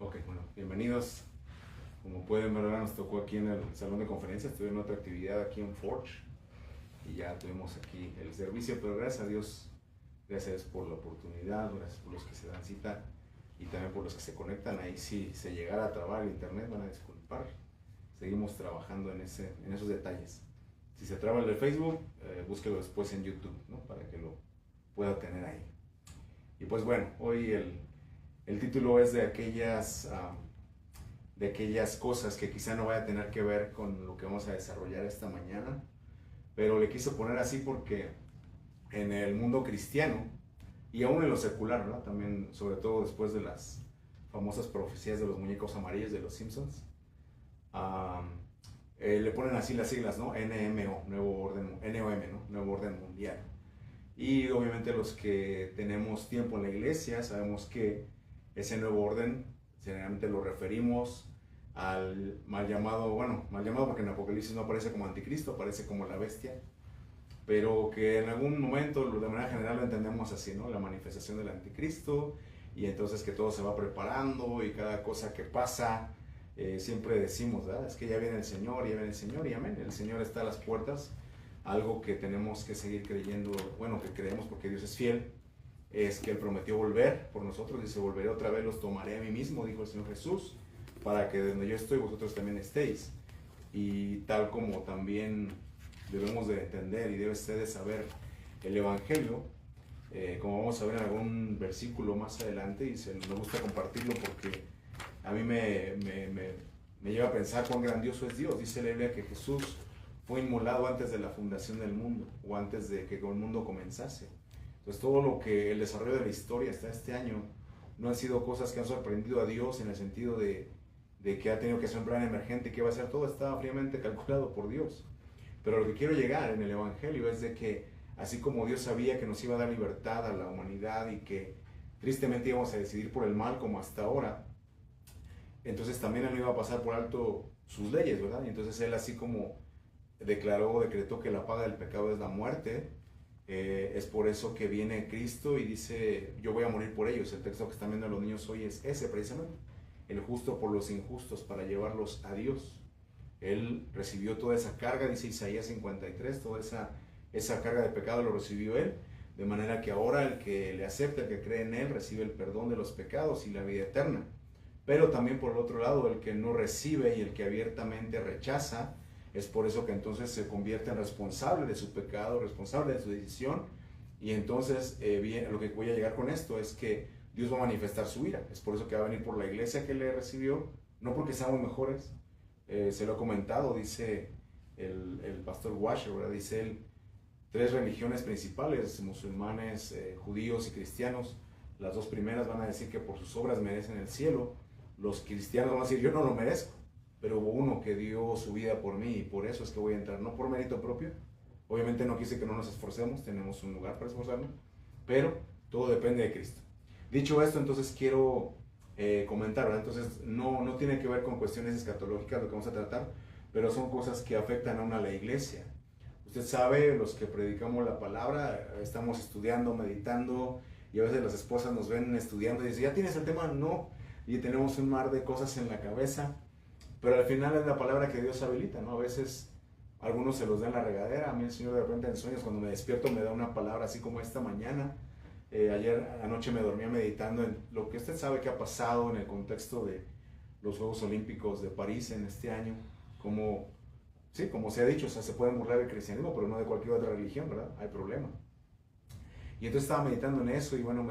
Ok, bueno, bienvenidos. Como pueden ver, ahora nos tocó aquí en el salón de conferencias, tuve otra actividad aquí en Forge y ya tuvimos aquí el servicio, pero gracias a Dios, gracias por la oportunidad, gracias por los que se dan cita y también por los que se conectan. Ahí si se llegara a trabar el internet, van a disculpar. Seguimos trabajando en esos detalles. Si se traba el de Facebook, búsquelo después en YouTube, ¿no? Para que lo pueda tener ahí. Y pues bueno, hoy el título es de aquellas cosas que quizá no vaya a tener que ver con lo que vamos a desarrollar esta mañana, pero le quise poner así porque en el mundo cristiano y aún en lo secular, ¿verdad? También, sobre todo después de las famosas profecías de los muñecos amarillos de los Simpsons, um, le ponen así las siglas, ¿no? NMO, Nuevo Orden, NOM, ¿no? Nuevo Orden Mundial. Y obviamente los que tenemos tiempo en la iglesia sabemos que ese nuevo orden generalmente lo referimos al mal llamado porque en Apocalipsis no aparece como anticristo, aparece como la bestia, pero que en algún momento de manera general lo entendemos así, ¿no? La manifestación del anticristo, y entonces que todo se va preparando y cada cosa que pasa, siempre decimos, ¿verdad? Es que ya viene el Señor, y amén, el Señor está a las puertas. Algo que tenemos que seguir creyendo, bueno, que creemos porque Dios es fiel, es que Él prometió volver por nosotros. Dice: volveré otra vez, los tomaré a mí mismo, dijo el Señor Jesús, para que donde yo estoy vosotros también estéis. Y tal como también debemos de entender y debe usted de saber el Evangelio, como vamos a ver en algún versículo más adelante, y me gusta compartirlo porque a mí me lleva a pensar cuán grandioso es Dios. Dice la Biblia que Jesús fue inmolado antes de la fundación del mundo, o antes de que el mundo comenzase. Entonces todo lo que el desarrollo de la historia hasta este año no han sido cosas que han sorprendido a Dios en el sentido de que ha tenido que hacer un plan emergente y que va a hacer, todo estaba fríamente calculado por Dios. Pero lo que quiero llegar en el Evangelio es de que así como Dios sabía que nos iba a dar libertad a la humanidad y que tristemente íbamos a decidir por el mal como hasta ahora, entonces también Él no iba a pasar por alto sus leyes, ¿verdad? Y entonces Él, así como decretó que la paga del pecado es la muerte, es por eso que viene Cristo y dice: yo voy a morir por ellos. El texto que están viendo los niños hoy es ese precisamente: el justo por los injustos, para llevarlos a Dios. Él recibió toda esa carga, dice Isaías 53, toda esa carga de pecado lo recibió Él, de manera que ahora el que le acepta, el que cree en Él, recibe el perdón de los pecados y la vida eterna. Pero también por el otro lado, el que no recibe y el que abiertamente rechaza, es por eso que entonces se convierte en responsable de su pecado, responsable de su decisión. Y entonces lo que voy a llegar con esto es que Dios va a manifestar su ira. Es por eso que va a venir por la iglesia que le recibió, no porque seamos mejores. Se lo he comentado, dice el pastor Washer, ¿verdad? Dice él: tres religiones principales, musulmanes, judíos y cristianos. Las dos primeras van a decir que por sus obras merecen el cielo. Los cristianos van a decir: yo no lo merezco, pero hubo uno que dio su vida por mí y por eso es que voy a entrar, no por mérito propio. Obviamente no quise que no nos esforcemos, tenemos un lugar para esforzarnos, pero todo depende de Cristo. Dicho esto, entonces quiero comentar, ¿verdad? Entonces no tiene que ver con cuestiones escatológicas lo que vamos a tratar, pero son cosas que afectan aún a la iglesia. Usted sabe, los que predicamos la palabra, estamos estudiando, meditando, y a veces las esposas nos ven estudiando y dicen: ¿ya tienes el tema? No, y tenemos un mar de cosas en la cabeza, pero al final es la palabra que Dios habilita, ¿no? A veces algunos se los da en la regadera. A mí el Señor de repente en sueños, cuando me despierto, me da una palabra así como esta mañana. Ayer anoche me dormía meditando en lo que usted sabe que ha pasado en el contexto de los Juegos Olímpicos de París en este año. Como, sí, como se ha dicho, o sea, se pueden burlar del cristianismo, pero no de cualquier otra religión, ¿verdad? Hay problema. Y entonces estaba meditando en eso y bueno,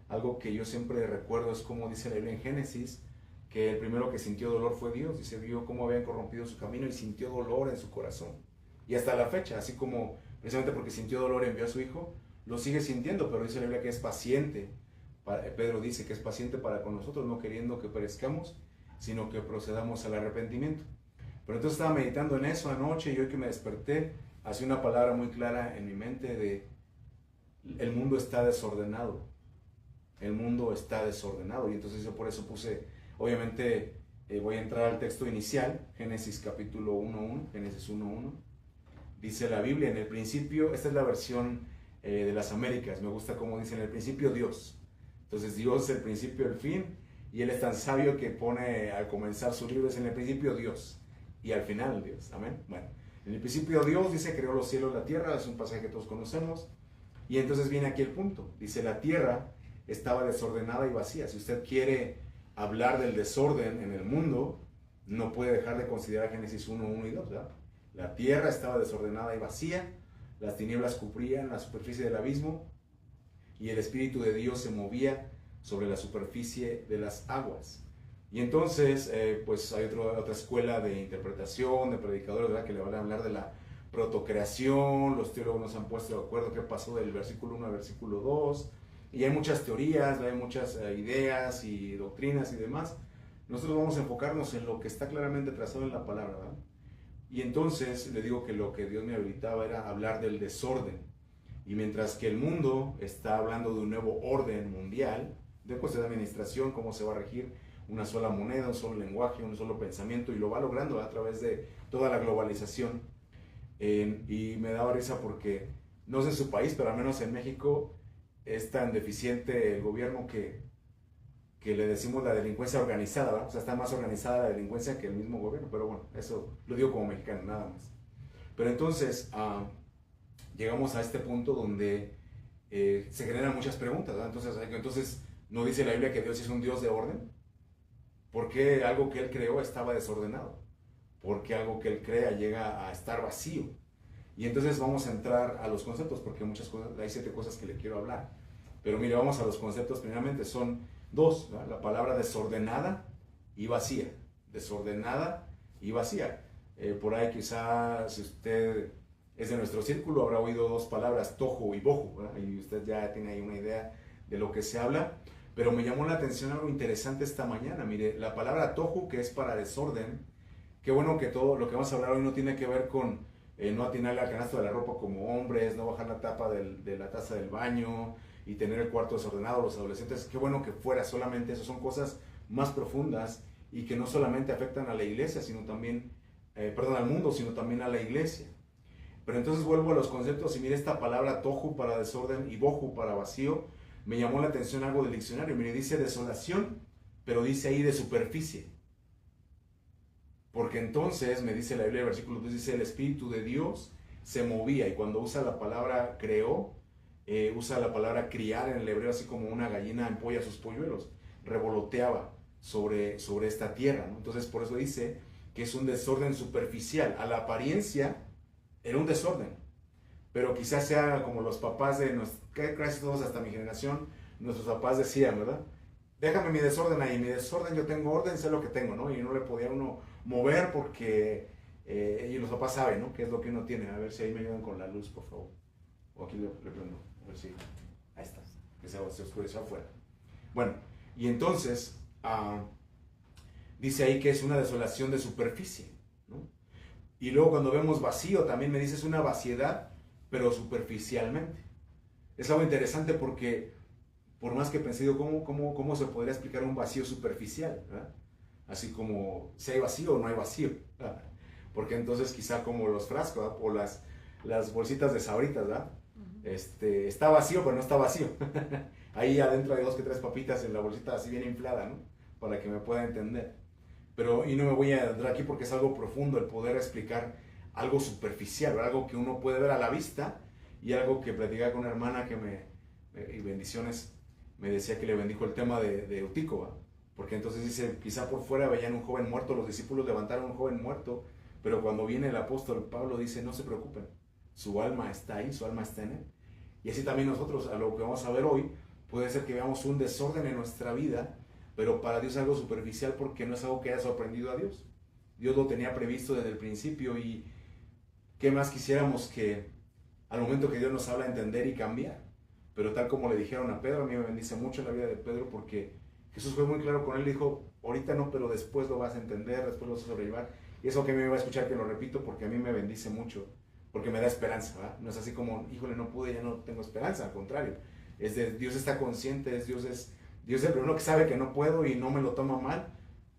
algo que yo siempre recuerdo es como dice la Biblia en Génesis, que el primero que sintió dolor fue Dios. Dice: vio cómo habían corrompido su camino y sintió dolor en su corazón. Y hasta la fecha, así como precisamente porque sintió dolor envió a su hijo, lo sigue sintiendo, pero dice la Biblia que es paciente. Pedro dice que es paciente para con nosotros, no queriendo que perezcamos, sino que procedamos al arrepentimiento. Pero entonces estaba meditando en eso anoche, y hoy que me desperté, hacía una palabra muy clara en mi mente de: el mundo está desordenado. El mundo está desordenado. Y entonces yo por eso puse, obviamente voy a entrar al texto inicial, Génesis capítulo 1:1, Génesis 1:1. Dice la Biblia: en el principio, esta es la versión de las Américas, me gusta como dice: en el principio Dios. Entonces Dios es el principio y el fin, Y él es tan sabio que pone al comenzar su libro, es en el principio Dios y al final Dios. Amén. Bueno, en el principio Dios dice creó los cielos y la tierra, es un pasaje que todos conocemos. Y entonces viene aquí el punto. Dice la tierra estaba desordenada y vacía. Si usted quiere hablar del desorden en el mundo, no puede dejar de considerar Génesis 1, 1 y 2, ¿verdad? La tierra estaba desordenada y vacía, las tinieblas cubrían la superficie del abismo y el Espíritu de Dios se movía sobre la superficie de las aguas. Y entonces, pues hay otra escuela de interpretación, de predicadores, ¿verdad?, que le van a hablar de la protocreación. Los teólogos nos han puesto de acuerdo qué pasó del versículo 1 al versículo 2. Y hay muchas teorías, hay muchas ideas y doctrinas y demás. Nosotros vamos a enfocarnos en lo que está claramente trazado en la palabra, ¿verdad? Y entonces le digo que lo que Dios me habilitaba era hablar del desorden. Y mientras que el mundo está hablando de un nuevo orden mundial, de cuestión de administración, cómo se va a regir una sola moneda, un solo lenguaje, un solo pensamiento, y lo va logrando a través de toda la globalización. Y me daba risa porque, no sé en su país, pero al menos en México, es tan deficiente el gobierno que le decimos la delincuencia organizada, ¿verdad? O sea, está más organizada la delincuencia que el mismo gobierno, pero bueno, eso lo digo como mexicano, nada más. Pero entonces, llegamos a este punto donde se generan muchas preguntas, ¿verdad? Entonces, ¿no dice la Biblia que Dios es un Dios de orden? ¿Por qué algo que Él creó estaba desordenado? ¿Por qué algo que Él crea llega a estar vacío? Y entonces vamos a entrar a los conceptos, porque muchas cosas, hay 7 cosas que le quiero hablar. Pero mire, vamos a los conceptos. Primeramente son 2, ¿verdad? La palabra desordenada y vacía. Desordenada y vacía. Por ahí quizá, si usted es de nuestro círculo, habrá oído 2 palabras, tohu y bohu, ¿verdad? Y usted ya tiene ahí una idea de lo que se habla. Pero me llamó la atención algo interesante esta mañana. Mire, la palabra tohu, que es para desorden. Qué bueno que todo lo que vamos a hablar hoy no tiene que ver con no atinarle al canasto de la ropa como hombres, no bajar la tapa de la taza del baño y tener el cuarto desordenado, los adolescentes. Qué bueno que fuera solamente eso. Son cosas más profundas y que no solamente afectan a la iglesia, sino también, al mundo, sino también a la iglesia. Pero entonces vuelvo a los conceptos y mire, esta palabra tohu para desorden y bohu para vacío, me llamó la atención algo del diccionario. Mire, dice desolación, pero dice ahí de superficie. Porque entonces, me dice la Biblia, el versículo 2, dice el Espíritu de Dios se movía. Y cuando usa la palabra creó, usa la palabra criar en el hebreo, así como una gallina empolla sus polluelos. Revoloteaba sobre esta tierra, ¿no? Entonces, por eso dice que es un desorden superficial. A la apariencia, era un desorden. Pero quizás sea como los papás de casi todos hasta mi generación, nuestros papás decían, ¿verdad? Déjame mi desorden ahí, mi desorden, yo tengo orden, sé lo que tengo, ¿no? Y no le podía uno mover porque, y los papás saben, ¿no? ¿Qué es lo que uno tiene? A ver si ahí me ayudan con la luz, por favor. O aquí le prendo, a ver si, ahí está, que se oscureció afuera. Bueno, y entonces, dice ahí que es una desolación de superficie, ¿no? Y luego cuando vemos vacío, también me dice es una vaciedad, pero superficialmente. Es algo interesante porque, por más que pensé, ¿cómo se podría explicar un vacío superficial? ¿Verdad? Así como si hay vacío o no hay vacío. ¿Verdad? Porque entonces quizá como los frascos, ¿verdad? O las bolsitas de Sabritas, ¿verdad? Está vacío, pero no está vacío. Ahí adentro hay 2 que 3 papitas en la bolsita así bien inflada, ¿no? Para que me pueda entender. Y no me voy a adentrar aquí porque es algo profundo el poder explicar algo superficial, algo que uno puede ver a la vista, y algo que platicaba con una hermana y bendiciones, me decía que le bendijo el tema de Eutico, ¿va? Porque entonces dice, quizá por fuera veían un joven muerto, los discípulos levantaron un joven muerto, pero cuando viene el apóstol Pablo dice, no se preocupen, su alma está ahí, su alma está en él. Y así también nosotros, a lo que vamos a ver hoy, puede ser que veamos un desorden en nuestra vida, pero para Dios es algo superficial porque no es algo que haya sorprendido a Dios. Dios lo tenía previsto desde el principio, y qué más quisiéramos que al momento que Dios nos habla entender y cambiar. Pero tal como le dijeron a Pedro, a mí me bendice mucho la vida de Pedro porque Jesús fue muy claro con él, dijo, ahorita no, pero después lo vas a entender, después lo vas a sobrellevar. Y eso que a mí me va a escuchar que lo repito porque a mí me bendice mucho, porque me da esperanza, ¿verdad? No es así como, híjole, no pude, ya no tengo esperanza, al contrario. Dios está consciente, Dios es el primero que sabe que no puedo y no me lo toma mal,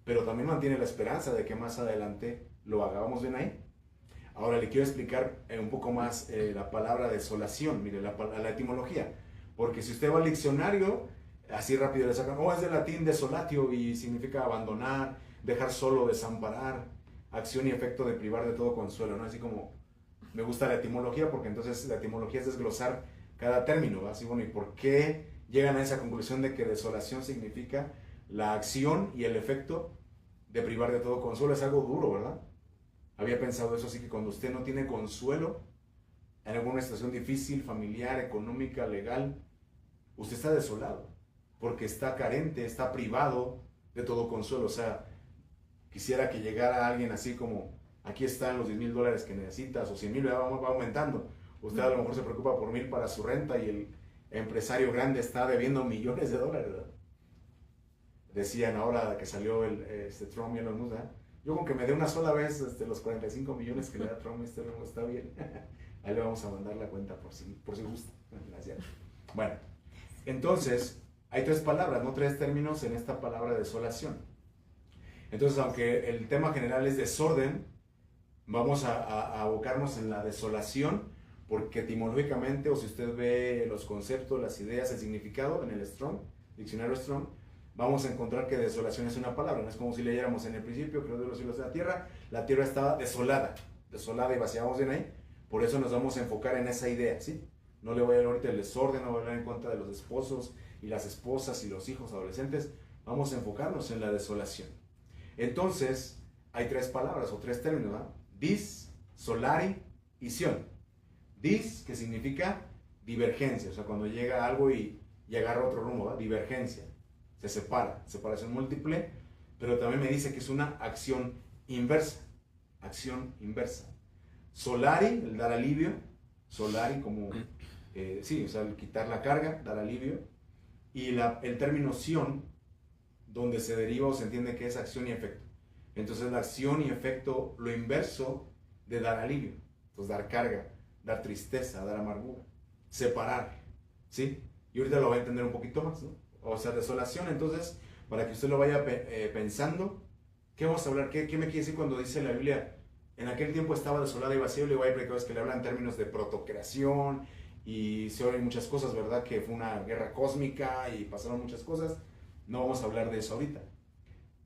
pero también mantiene la esperanza de que más adelante lo haga. ¿Vamos bien ahí? Ahora le quiero explicar un poco más la palabra desolación, mire, la etimología. Porque si usted va al diccionario, así rápido le sacan, es de latín desolatio y significa abandonar, dejar solo, desamparar, acción y efecto de privar de todo consuelo, ¿no? Así como me gusta la etimología, porque entonces la etimología es desglosar cada término, ¿va? Así, bueno, ¿y por qué llegan a esa conclusión de que desolación significa la acción y el efecto de privar de todo consuelo? Es algo duro, ¿verdad? Había pensado eso, así que cuando usted no tiene consuelo en alguna situación difícil, familiar, económica, legal, usted está desolado, porque está carente, está privado de todo consuelo. O sea, quisiera que llegara alguien así como, aquí están los $10,000 que necesitas, o 100,000, va aumentando. Usted a lo mejor se preocupa por 1,000 para su renta y el empresario grande está debiendo millones de dólares, ¿verdad? Decían ahora que salió Trump y Elon Musk, ¿verdad? Yo con que me dé una sola vez los 45 millones que le da Trump, está bien. Ahí le vamos a mandar la cuenta por si gusta. Gracias. Bueno, entonces, hay 3 palabras, no 3 términos en esta palabra desolación. Entonces, aunque el tema general es desorden, vamos a abocarnos en la desolación, porque etimológicamente, o si usted ve los conceptos, las ideas, el significado en el Strong, diccionario Strong, vamos a encontrar que desolación es una palabra. No es como si leyéramos en el principio, creó Dios los cielos y la tierra estaba desolada y vaciamos bien ahí. Por eso nos vamos a enfocar en esa idea, ¿sí? No le voy a hablar ahorita del desorden, no voy a hablar en contra de los esposos y las esposas y los hijos adolescentes. Vamos a enfocarnos en la desolación. Entonces, hay 3 palabras o 3 términos, ¿no? Dis, solari y sion. Dis, que significa divergencia, o sea, cuando llega algo y agarra otro rumbo, ¿verdad? Divergencia, se separa, separación múltiple, pero también me dice que es una acción inversa, Solari, el dar alivio, solari como, sí, o sea, el quitar la carga, dar alivio, y el término sion, donde se deriva o se entiende que es acción y efecto. Entonces la acción y efecto, lo inverso de dar alivio. Entonces dar carga, dar tristeza, dar amargura, separar, ¿sí? Y ahorita lo va a entender un poquito más, ¿no? O sea, desolación, entonces, para que usted lo vaya pensando, ¿qué vamos a hablar? ¿Qué me quiere decir cuando dice la Biblia? En aquel tiempo estaba desolada y vacía, y luego hay predicadores que le hablan en términos de protocreación, y se oyen muchas cosas, ¿verdad? Que fue una guerra cósmica y pasaron muchas cosas. No vamos a hablar de eso ahorita.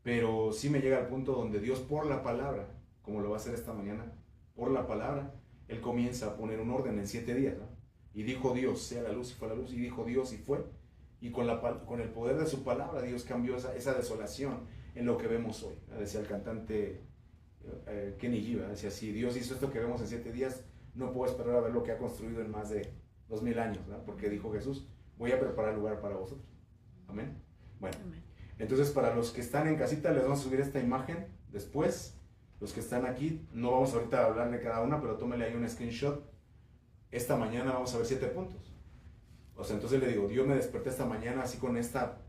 Pero sí me llega al punto donde Dios, por la palabra, como lo va a hacer esta mañana, por la palabra, Él comienza a poner un orden en 7 días, ¿no? Y dijo Dios, sea la luz, y fue la luz, y dijo Dios, y fue. Y con el poder de su palabra, Dios cambió esa desolación en lo que vemos hoy. Decía el cantante Kenny G, decía así: Dios hizo esto que vemos en 7 días, no puedo esperar a ver lo que ha construido en más de 2000 años, ¿no? Porque dijo Jesús, voy a preparar lugar para vosotros. Amén. Bueno, entonces para los que están en casita les vamos a subir esta imagen después. Los que están aquí, no vamos ahorita a hablar de cada una, pero tómele ahí un screenshot. Esta mañana vamos a ver 7 puntos. O sea, entonces le digo, Dios me desperté esta mañana así con esta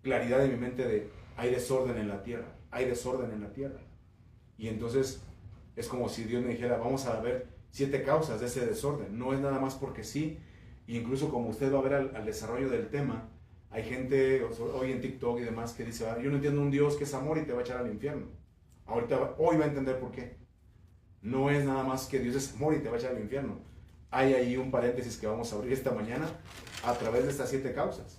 claridad en mi mente de hay desorden en la tierra, hay desorden en la tierra. Y entonces es como si Dios me dijera, vamos a ver 7 causas de ese desorden. No es nada más porque sí, incluso como usted va a ver al desarrollo del tema, hay gente hoy en TikTok y demás que dice, yo no entiendo un Dios que es amor y te va a echar al infierno. Hoy va a entender por qué. No es nada más que Dios es amor y te va a echar al infierno. Hay ahí un paréntesis que vamos a abrir esta mañana a través de estas 7 causas.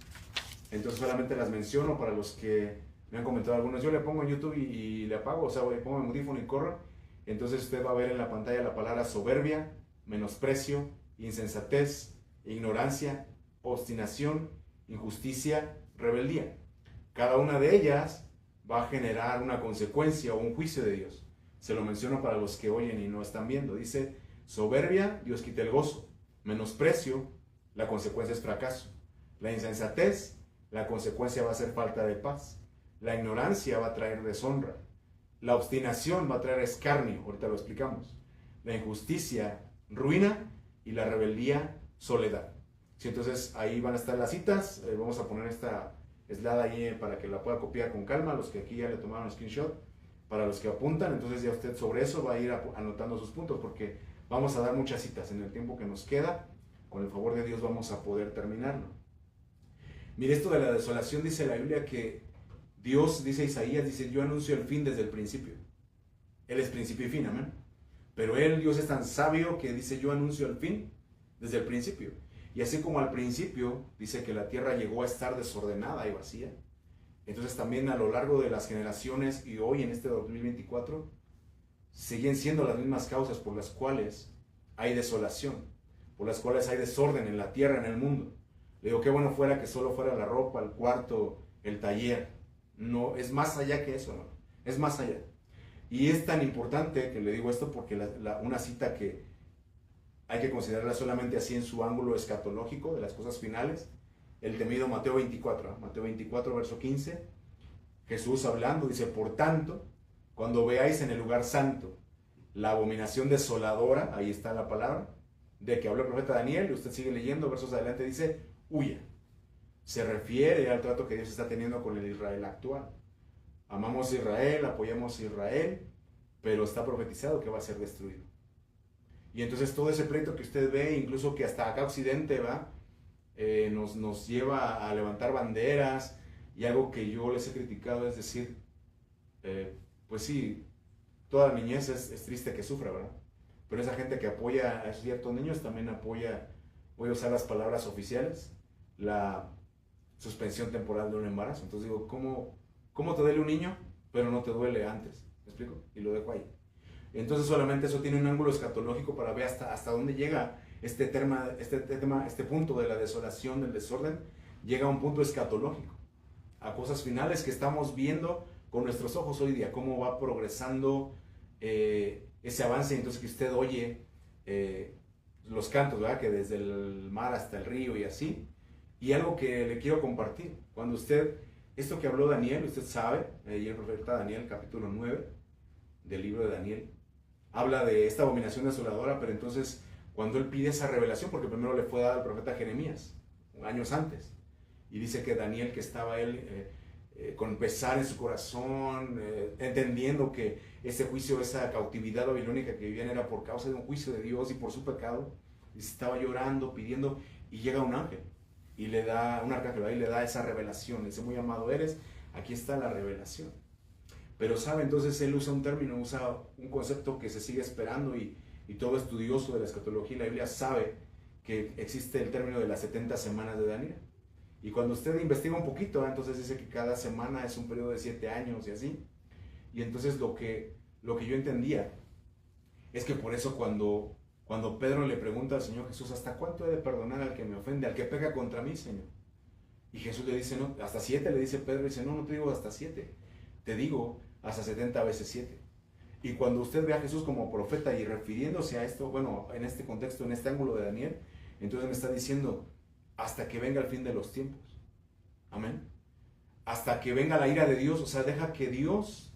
Entonces solamente las menciono para los que me han comentado algunos. Yo le pongo en YouTube y le apago, o sea, le pongo en audífono y corro. Entonces usted va a ver en la pantalla la palabra soberbia, menosprecio, insensatez, ignorancia, obstinación, injusticia, rebeldía. Cada una de ellas va a generar una consecuencia o un juicio de Dios. Se lo menciono para los que oyen y no están viendo. Dice, soberbia, Dios quita el gozo. Menosprecio, la consecuencia es fracaso. La insensatez, la consecuencia va a ser falta de paz. La ignorancia va a traer deshonra. La obstinación va a traer escarnio, ahorita lo explicamos. La injusticia, ruina, y la rebeldía, soledad. Sí, entonces ahí van a estar las citas. Vamos a poner esta slide ahí para que la pueda copiar con calma. Los que aquí ya le tomaron screenshot, para los que apuntan, entonces ya usted sobre eso va a ir anotando sus puntos, porque vamos a dar muchas citas en el tiempo que nos queda. Con el favor de Dios vamos a poder terminarlo. Mire, esto de la desolación, dice la Biblia que Dios, dice Isaías, dice, yo anuncio el fin desde el principio. Él es principio y fin, amén. Pero Dios es tan sabio que dice, yo anuncio el fin desde el principio. Y así como al principio dice que la tierra llegó a estar desordenada y vacía, entonces también a lo largo de las generaciones y hoy en este 2024, siguen siendo las mismas causas por las cuales hay desolación, por las cuales hay desorden en la tierra, en el mundo. Le digo, qué bueno fuera que solo fuera la ropa, el cuarto, el taller. No, es más allá que eso, ¿no? Es más allá. Y es tan importante que le digo esto porque una cita que hay que considerarla solamente así en su ángulo escatológico de las cosas finales, el temido Mateo 24, Mateo 24, verso 15, Jesús hablando, dice, por tanto, cuando veáis en el lugar santo la abominación desoladora, ahí está la palabra, de que habló el profeta Daniel, y usted sigue leyendo, versos adelante dice, huya. Se refiere al trato que Dios está teniendo con el Israel actual. Amamos a Israel, apoyamos a Israel, pero está profetizado que va a ser destruido. Y entonces todo ese pleito que usted ve, incluso que hasta acá Occidente va, nos lleva a levantar banderas, y algo que yo les he criticado es decir, pues sí, toda la niñez es triste que sufra, ¿verdad? Pero esa gente que apoya a ciertos niños también apoya, voy a usar las palabras oficiales, la suspensión temporal de un embarazo. Entonces digo, ¿cómo te duele un niño, pero no te duele antes? ¿Me explico? Y lo dejo ahí. Entonces solamente eso tiene un ángulo escatológico para ver hasta dónde llega este punto de la desolación, del desorden, llega a un punto escatológico, a cosas finales que estamos viendo con nuestros ojos hoy día, cómo va progresando ese avance. Entonces que usted oye los cantos, ¿verdad? Que desde el mar hasta el río y así. Y algo que le quiero compartir, cuando esto que habló Daniel, usted sabe, y el profeta Daniel, capítulo 9 del libro de Daniel, habla de esta abominación desoladora, pero entonces cuando él pide esa revelación, porque primero le fue dada al profeta Jeremías, años antes, y dice que Daniel, que estaba él con pesar en su corazón, entendiendo que ese juicio, esa cautividad babilónica que vivían era por causa de un juicio de Dios y por su pecado, y estaba llorando, pidiendo, y llega un ángel, y le da, un arcángel, ahí le da esa revelación, dice, muy amado eres, aquí está la revelación. Pero sabe, entonces él usa un término, usa un concepto que se sigue esperando, y todo estudioso de la escatología y la Biblia sabe que existe el término de las 70 semanas de Daniel. Y cuando usted investiga un poquito, entonces dice que cada semana es un periodo de 7 años y así. Y entonces lo que yo entendía es que por eso cuando Pedro le pregunta al Señor Jesús, ¿hasta cuánto he de perdonar al que me ofende, al que pega contra mí, Señor? Y Jesús le dice, no, hasta 7, le dice Pedro, y dice, no te digo hasta 7, te digo hasta 70 veces 7. Y cuando usted ve a Jesús como profeta y refiriéndose a esto, bueno, en este contexto, en este ángulo de Daniel, entonces me está diciendo, hasta que venga el fin de los tiempos. Amén. Hasta que venga la ira de Dios, o sea, deja que Dios,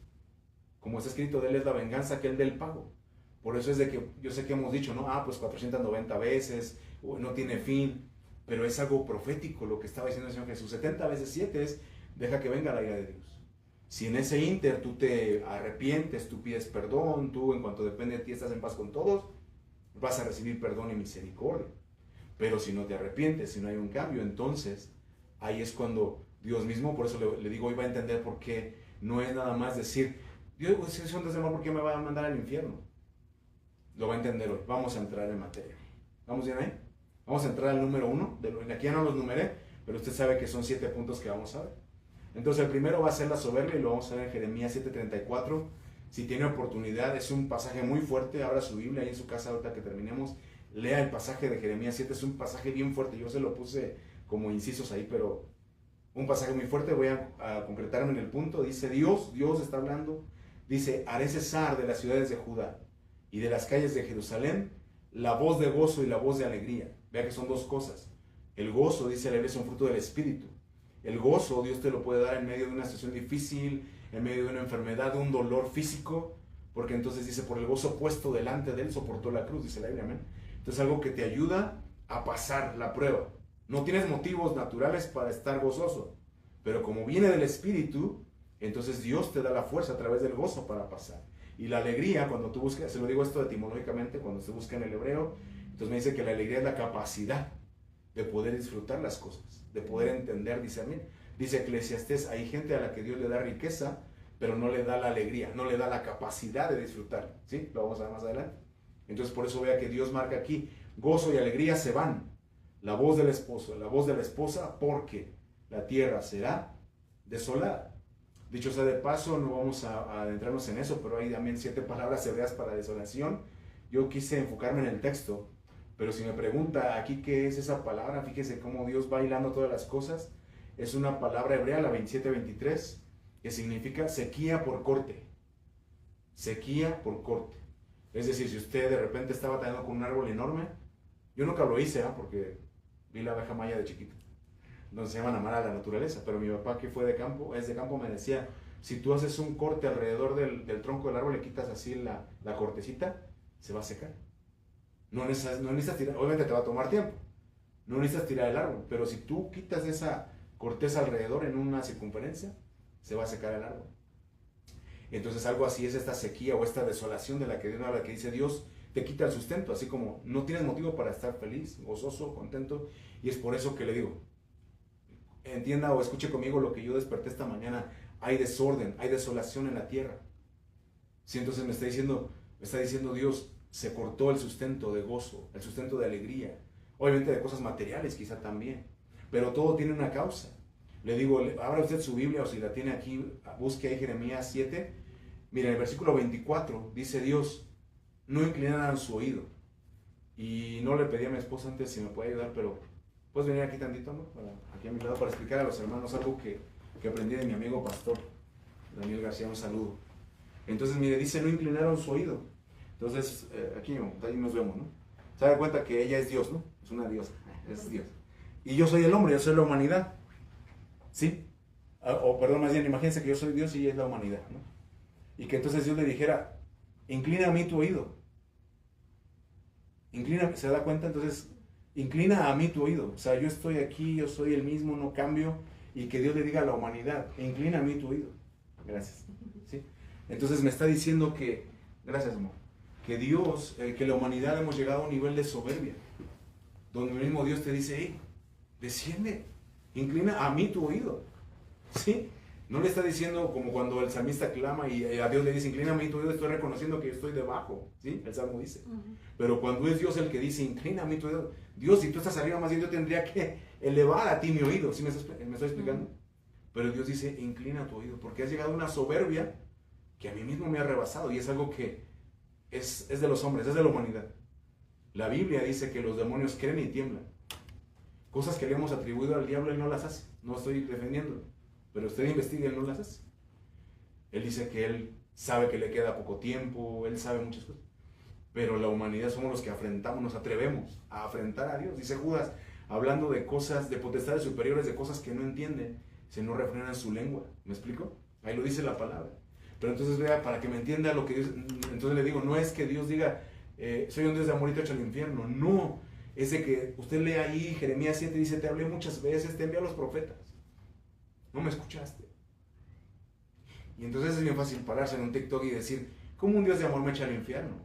como está escrito, de él es la venganza, que él dé el pago. Por eso es de que, yo sé que hemos dicho, ¿no? Pues 490 veces, no tiene fin, pero es algo profético lo que estaba diciendo el Señor Jesús. 70 veces 7 es, deja que venga la ira de Dios. Si en ese ínter tú te arrepientes, tú pides perdón, tú en cuanto depende de ti estás en paz con todos, vas a recibir perdón y misericordia. Pero si no te arrepientes, si no hay un cambio, entonces ahí es cuando Dios mismo, por eso le digo, hoy va a entender por qué no es nada más decir, Dios, si es un desamor, ¿por qué me va a mandar al infierno? Lo va a entender hoy. Vamos a entrar en materia. ¿Vamos bien ahí? Vamos a entrar al número 1. Aquí ya no los numeré, pero usted sabe que son 7 puntos que vamos a ver. Entonces el primero va a ser la soberbia, y lo vamos a ver en Jeremías 7:34. Si tiene oportunidad, es un pasaje muy fuerte. Abra su Biblia ahí en su casa ahorita que terminemos. Lea el pasaje de Jeremías 7, es un pasaje bien fuerte. Yo se lo puse como incisos ahí, pero un pasaje muy fuerte. Voy a concretarme en el punto. Dice Dios está hablando. Dice, haré cesar de las ciudades de Judá y de las calles de Jerusalén la voz de gozo y la voz de alegría. Vea que son dos cosas. El gozo, dice la Biblia, es un fruto del Espíritu. El gozo Dios te lo puede dar en medio de una situación difícil, en medio de una enfermedad, de un dolor físico, porque entonces dice, por el gozo puesto delante de él soportó la cruz, dice la Biblia, amén. Entonces algo que te ayuda a pasar la prueba. No tienes motivos naturales para estar gozoso, pero como viene del Espíritu, entonces Dios te da la fuerza a través del gozo para pasar. Y la alegría, cuando tú buscas, se lo digo esto etimológicamente, cuando se busca en el hebreo, entonces me dice que la alegría es la capacidad de poder disfrutar las cosas, de poder entender, discernir. Dice Eclesiastés, hay gente a la que Dios le da riqueza, pero no le da la alegría, no le da la capacidad de disfrutar. ¿Sí? Lo vamos a ver más adelante. Entonces por eso vea que Dios marca aquí, gozo y alegría se van. la voz del esposo, la voz de la esposa, porque la tierra será desolada. Dicho sea de paso, no vamos a adentrarnos en eso, pero hay también 7 palabras hebreas para desolación. Yo quise enfocarme en el texto, pero si me pregunta aquí qué es esa palabra, fíjese cómo Dios va hilando todas las cosas. Es una palabra hebrea, la 27-23, que significa sequía por corte. Sequía por corte. Es decir, si usted de repente está batallando con un árbol enorme, yo nunca lo hice, porque vi la abeja maya de chiquito, donde se llaman amar a la naturaleza, pero mi papá, que fue de campo, me decía, si tú haces un corte alrededor del tronco del árbol, le quitas así la cortecita, se va a secar. No necesitas tirar, obviamente te va a tomar tiempo, no necesitas tirar el árbol, pero si tú quitas esa corteza alrededor en una circunferencia, se va a secar el árbol. Entonces algo así es esta sequía o esta desolación de la que Dios habla, que dice Dios te quita el sustento, así como no tienes motivo para estar feliz, gozoso, contento, y es por eso que le digo, entienda o escuche conmigo lo que yo desperté esta mañana. Hay desorden, hay desolación en la tierra. Sí, entonces me está diciendo Dios, se cortó el sustento de gozo, el sustento de alegría, obviamente de cosas materiales quizá también, pero todo tiene una causa. Le digo, abra usted su Biblia, o si la tiene aquí, busque ahí Jeremías 7. Mira, en el versículo 24 dice Dios, no inclinaran su oído. Y no le pedí a mi esposa antes si me puede ayudar, pero puedes venir aquí tantito, ¿no? Aquí a mi lado, para explicar a los hermanos algo que aprendí de mi amigo pastor Daniel García. Un saludo. Entonces, mire, dice, no inclinaron su oído. Entonces, aquí ahí nos vemos, ¿no? Se da cuenta que ella es Dios, ¿no? Es una diosa, es Dios. Y yo soy el hombre, yo soy la humanidad. ¿Sí? O perdón, más bien, imagínense que yo soy Dios y ella es la humanidad, ¿no? Y que entonces Dios le dijera, inclina a mí tu oído. Inclina, ¿se da cuenta? Entonces, inclina a mí tu oído. O sea, yo estoy aquí, yo soy el mismo, no cambio. Y que Dios le diga a la humanidad, inclina a mí tu oído. Gracias. ¿Sí? Entonces me está diciendo que, gracias amor, que Dios, que la humanidad hemos llegado a un nivel de soberbia, donde el mismo Dios te dice, hey, desciende, inclina a mí tu oído. ¿Sí? No le está diciendo como cuando el salmista clama y a Dios le dice, inclina a mí tu oído, estoy reconociendo que yo estoy debajo. ¿Sí? El salmo dice. Pero cuando es Dios el que dice, inclina a mí tu oído, Dios, si tú estás arriba, más bien yo tendría que elevar a ti mi oído. ¿Sí me estoy explicando? Pero Dios dice, inclina tu oído, porque has llegado a una soberbia que a mí mismo me ha rebasado, y es algo que es de los hombres, es de la humanidad. La Biblia dice que los demonios creen y tiemblan. Cosas que le hemos atribuido al diablo, él no las hace. No estoy defendiéndolo, pero usted investiga, él no las hace. Él dice que él sabe que le queda poco tiempo, él sabe muchas cosas. Pero la humanidad somos los que afrentamos, nos atrevemos a afrentar a Dios. Dice Judas, hablando de cosas, de potestades superiores, de cosas que no entienden, se no refrenan su lengua. ¿Me explico? Ahí lo dice la palabra. Pero entonces vea, para que me entienda lo que Dios, entonces le digo, no es que Dios diga, soy un Dios de amor y te echo al infierno. No, es de que usted lee ahí Jeremías 7, dice, te hablé muchas veces, te envié a los profetas. No me escuchaste. Y entonces es bien fácil pararse en un TikTok y decir, ¿cómo un Dios de amor me echa al infierno?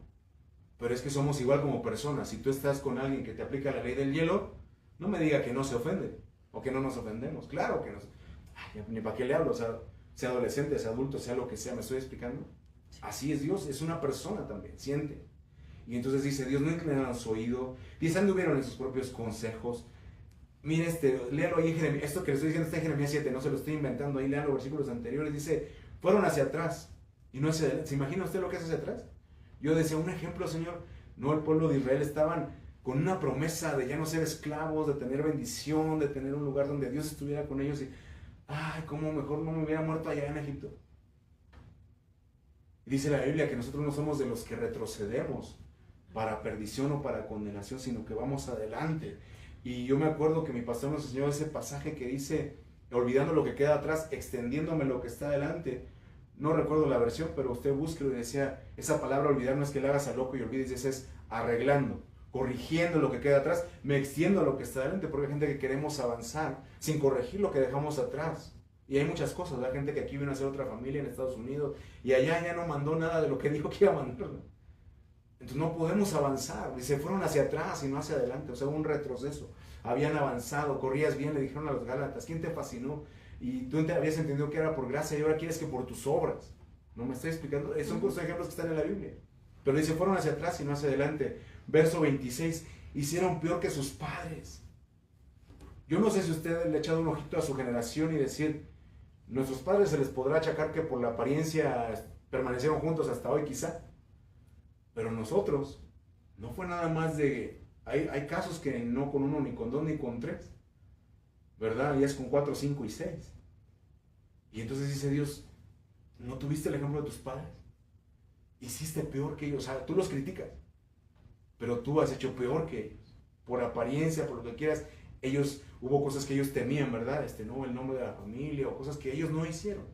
Pero es que somos igual como personas. Si tú estás con alguien que te aplica la ley del hielo, no me diga que no se ofende o que no nos ofendemos. Claro que nos... Ay, ni para qué le hablo, o sea adolescente, sea adulto, sea lo que sea, ¿me estoy explicando? Así es Dios, es una persona también, siente. Y entonces dice, Dios, no inclinaron su oído, dice, anduvieron en sus propios consejos. Mire, léalo ahí en Jeremías, esto que le estoy diciendo está en Jeremías 7, no se lo estoy inventando, ahí lean los versículos anteriores, dice, fueron hacia atrás y no hacia adelante. ¿Se imagina usted lo que es hacia atrás? Yo decía, un ejemplo, Señor, no, el pueblo de Israel estaban con una promesa de ya no ser esclavos, de tener bendición, de tener un lugar donde Dios estuviera con ellos y, ay, cómo mejor no me hubiera muerto allá en Egipto. Y dice la Biblia que nosotros no somos de los que retrocedemos para perdición o para condenación, sino que vamos adelante. Y yo me acuerdo que mi pastor nos enseñó ese pasaje que dice, olvidando lo que queda atrás, extendiéndome lo que está adelante. No recuerdo la versión, pero usted búsquelo y decía, esa palabra olvidar no es que le hagas al loco y olvides, ese es arreglando, corrigiendo lo que queda atrás, me extiendo a lo que está adelante, porque hay gente que queremos avanzar sin corregir lo que dejamos atrás. Y hay muchas cosas, hay gente que aquí vino a hacer otra familia en Estados Unidos y allá ya no mandó nada de lo que dijo que iba a mandar. Entonces no podemos avanzar, y se fueron hacia atrás y no hacia adelante, o sea, un retroceso. Habían avanzado, corrías bien, le dijeron a los Gálatas, ¿quién te fascinó? Y tú te habías entendido que era por gracia y ahora quieres que por tus obras. No me estoy explicando, son ejemplos que están en la Biblia. Pero dice, fueron hacia atrás y no hacia adelante. Verso 26, hicieron peor que sus padres. Yo no sé si usted le ha echado un ojito a su generación y decir, nuestros padres se les podrá achacar que por la apariencia permanecieron juntos hasta hoy quizá, pero nosotros no fue nada más de, hay casos que no con uno, ni con dos, ni con tres, ¿verdad? Y es con 4, 5 y 6. Y entonces dice Dios, ¿no tuviste el ejemplo de tus padres? Hiciste peor que ellos, o sea, tú los criticas, pero tú has hecho peor que ellos, por apariencia, por lo que quieras. Ellos, hubo cosas que ellos temían, ¿verdad? No, el nombre de la familia, o cosas que ellos no hicieron.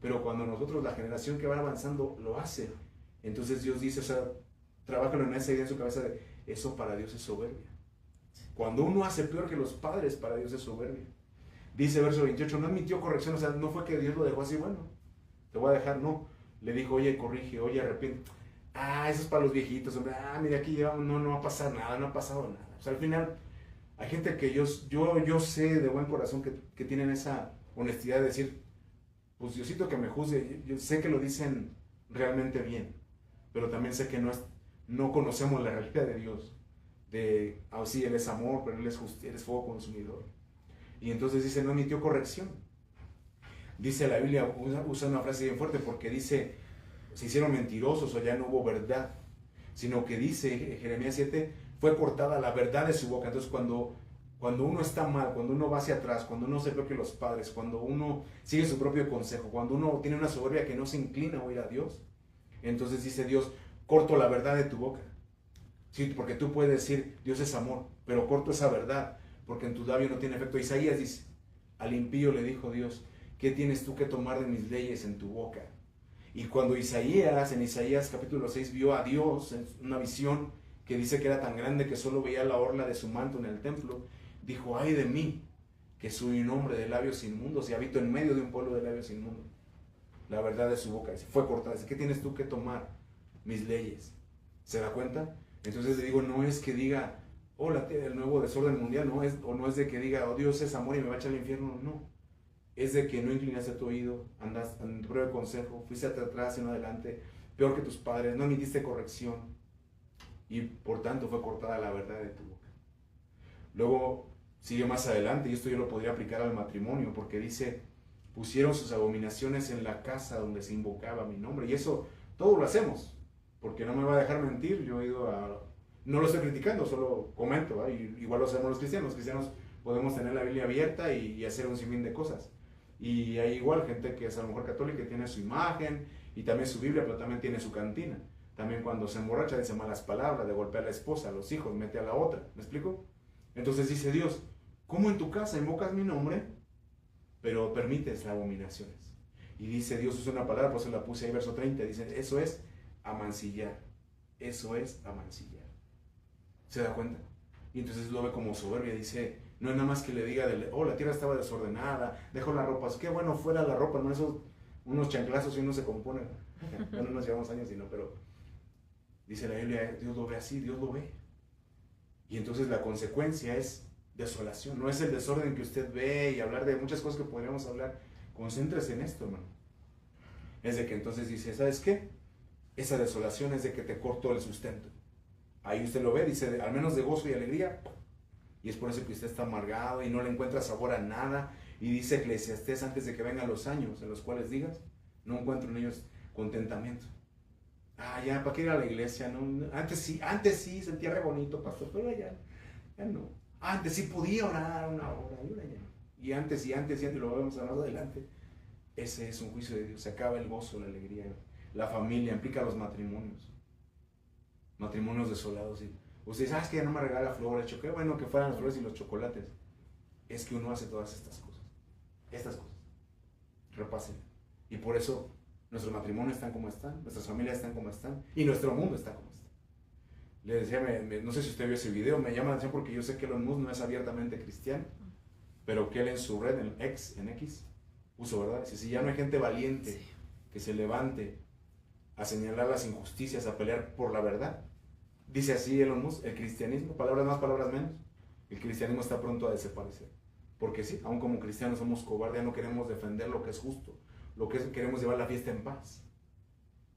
Pero cuando nosotros, la generación que va avanzando, lo hace, entonces Dios dice, o sea, trabájalo en esa idea en su cabeza de, eso para Dios es soberbia. Cuando uno hace peor que los padres, para Dios es soberbia. Dice verso 28, no admitió corrección, o sea, no fue que Dios lo dejó así, bueno, te voy a dejar, no. Le dijo, oye, corrige, oye, arrepiente. Ah, eso es para los viejitos, hombre. Ah, mira, aquí ya no va a pasar nada, no ha pasado nada. O sea, al final, hay gente que yo sé de buen corazón que tienen esa honestidad de decir, pues Diosito que me juzgue, yo sé que lo dicen realmente bien, pero también sé que no conocemos la realidad de Dios. Sí, Él es amor, pero Él es justicia, Él es fuego consumidor. Y entonces dice, no emitió corrección. Dice la Biblia, usa una frase bien fuerte porque dice, se hicieron mentirosos o ya no hubo verdad. Sino que dice Jeremías 7, fue cortada la verdad de su boca. Entonces cuando uno está mal, cuando uno va hacia atrás, cuando uno se ve que los padres, cuando uno sigue su propio consejo, cuando uno tiene una soberbia que no se inclina a oír a Dios, entonces dice Dios, corto la verdad de tu boca. Sí, porque tú puedes decir, Dios es amor, pero corto esa verdad, porque en tu labio no tiene efecto. Isaías dice, al impío le dijo Dios, ¿qué tienes tú que tomar de mis leyes en tu boca? Y cuando Isaías, en Isaías capítulo 6, vio a Dios en una visión que dice que era tan grande que solo veía la orla de su manto en el templo, dijo, ay de mí, que soy un hombre de labios inmundos y habito en medio de un pueblo de labios inmundos. La verdad de su boca, dice, fue cortada. Dice, ¿qué tienes tú que tomar? Mis leyes. ¿Se da cuenta? Entonces le digo, no es que diga, oh, el nuevo desorden mundial, no es, o no es de que diga, oh, Dios es amor y me va a echar al infierno, no. Es de que no inclinaste tu oído, andas en tu propio consejo, fuiste atrás y no adelante, peor que tus padres, no emitiste corrección y por tanto fue cortada la verdad de tu boca. Luego sigue más adelante, y esto yo lo podría aplicar al matrimonio, porque dice, pusieron sus abominaciones en la casa donde se invocaba mi nombre, y eso todo lo hacemos, porque no me va a dejar mentir, yo he ido no lo estoy criticando, solo comento, ¿eh? Igual lo hacemos los cristianos podemos tener la Biblia abierta y hacer un sinfín de cosas. Y hay igual gente que es a lo mejor católica que tiene su imagen y también su Biblia, pero también tiene su cantina. También cuando se emborracha dice malas palabras, de golpea a la esposa, a los hijos, mete a la otra. ¿Me explico? Entonces dice Dios, ¿cómo en tu casa invocas mi nombre, pero permites las abominaciones? Y dice Dios, usa una palabra, por eso la puse ahí, verso 30, dice, eso es amancillar. Eso es amancillar. ¿Se da cuenta? Y entonces lo ve como soberbia, dice, no es nada más que le diga, la tierra estaba desordenada, dejó la ropa, qué bueno fuera la ropa, no esos unos chanclazos y uno se compone. No nos llevamos años, sino, pero dice la Biblia, Dios lo ve así, Dios lo ve. Y entonces la consecuencia es desolación, no es el desorden que usted ve y hablar de muchas cosas que podríamos hablar. Concéntrese en esto, hermano. Es de que entonces dice, ¿sabes qué? Esa desolación es de que te cortó el sustento. Ahí usted lo ve, dice, al menos de gozo y alegría. Y es por eso que usted está amargado y no le encuentra sabor a nada. Y dice Eclesiastés, antes de que vengan los años en los cuales digas, no encuentro en ellos contentamiento. Ah, ya, ¿para qué ir a la iglesia? No, antes sí, sentía re bonito, pastor, pero ya no. Antes sí podía orar una hora, y ahora ya no. Y antes, lo vemos más adelante. Ese es un juicio de Dios, se acaba el gozo, la alegría. La familia implica los matrimonios desolados. Y usted dice, es que ya no me regala flores, qué bueno que fueran las flores y los chocolates. Es que uno hace todas estas cosas. Repasen. Y por eso nuestros matrimonios están como están, nuestras familias están como están, y nuestro mundo está como está. Le decía, no sé si usted vio ese video, me llama la atención porque yo sé que Elon Musk no es abiertamente cristiano, pero que él en su red, en X, puso, ¿verdad? Dice, si ya no hay gente valiente que se levante a señalar las injusticias, a pelear por la verdad. Dice así Elon Musk, el cristianismo, palabras más, palabras menos, el cristianismo está pronto a desaparecer. Porque sí, aún como cristianos somos cobardes, no queremos defender lo que es justo, queremos llevar la fiesta en paz.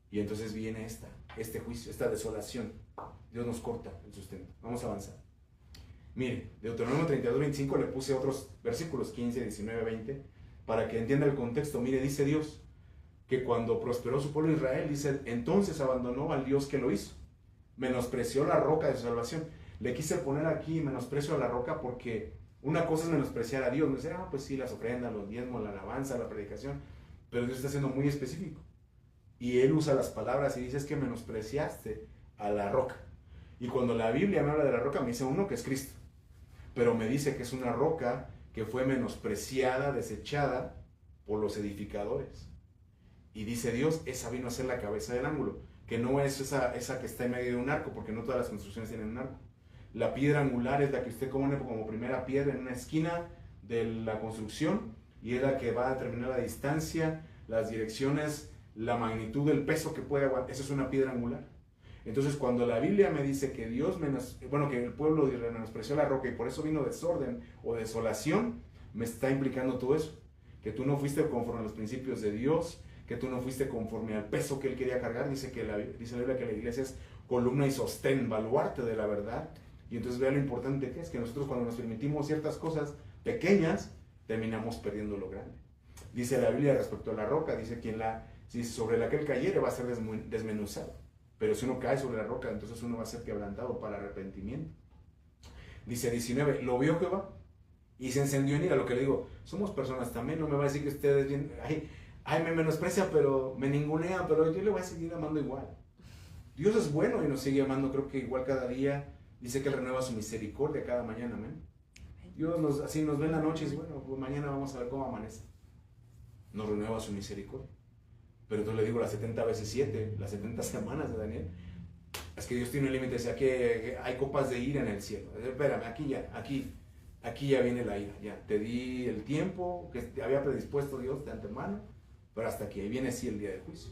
Y entonces viene este juicio, esta desolación. Dios nos corta el sustento. Vamos a avanzar. Mire, Deuteronomio 32, 25 le puse otros versículos, 15, 19, 20, para que entienda el contexto. Mire, dice Dios que cuando prosperó su pueblo Israel, dice, entonces abandonó al Dios que lo hizo, menospreció la roca de su salvación. Le quise poner aquí menosprecio a la roca porque una cosa es menospreciar a Dios. Me dice, pues sí, las ofrendas, los diezmos, la alabanza, la predicación, pero Dios está siendo muy específico. Y Él usa las palabras y dice, es que menospreciaste a la roca. Y cuando la Biblia me habla de la roca, me dice uno que es Cristo, pero me dice que es una roca que fue menospreciada, desechada por los edificadores. Y dice Dios, esa vino a ser la cabeza del ángulo, que no es esa que está en medio de un arco, porque no todas las construcciones tienen un arco. La piedra angular es la que usted pone como primera piedra en una esquina de la construcción y es la que va a determinar la distancia, las direcciones, la magnitud del peso que puede aguantar. Esa es una piedra angular. Entonces, cuando la Biblia me dice que que el pueblo de Israel menospreció la roca y por eso vino desorden o desolación, me está implicando todo eso. Que tú no fuiste conforme a los principios de Dios, que tú no fuiste conforme al peso que Él quería cargar. Dice la Biblia que la iglesia es columna y sostén, baluarte de la verdad. Y entonces vea lo importante que es que nosotros cuando nos permitimos ciertas cosas pequeñas, terminamos perdiendo lo grande. Dice la Biblia respecto a la roca, dice si sobre la que él cayere va a ser desmenuzado. Pero si uno cae sobre la roca, entonces uno va a ser quebrantado para arrepentimiento. Dice 19, lo vio Jehová y se encendió en ira. Lo que le digo, somos personas también, no me va a decir que ustedes bien, me menosprecia, pero me ningunea, pero yo le voy a seguir amando igual. Dios es bueno y nos sigue amando, creo que igual cada día. Dice que Él renueva su misericordia cada mañana, amén. Dios así nos ve en la noche y dice, bueno, pues mañana vamos a ver cómo amanece. Nos renueva su misericordia. Pero entonces le digo las 70 veces 7, las 70 semanas de Daniel. Es que Dios tiene un límite, o sea que hay copas de ira en el cielo. Espérame, aquí ya viene la ira. Ya te di el tiempo que te había predispuesto Dios de antemano, pero hasta aquí, ahí viene sí el día del juicio.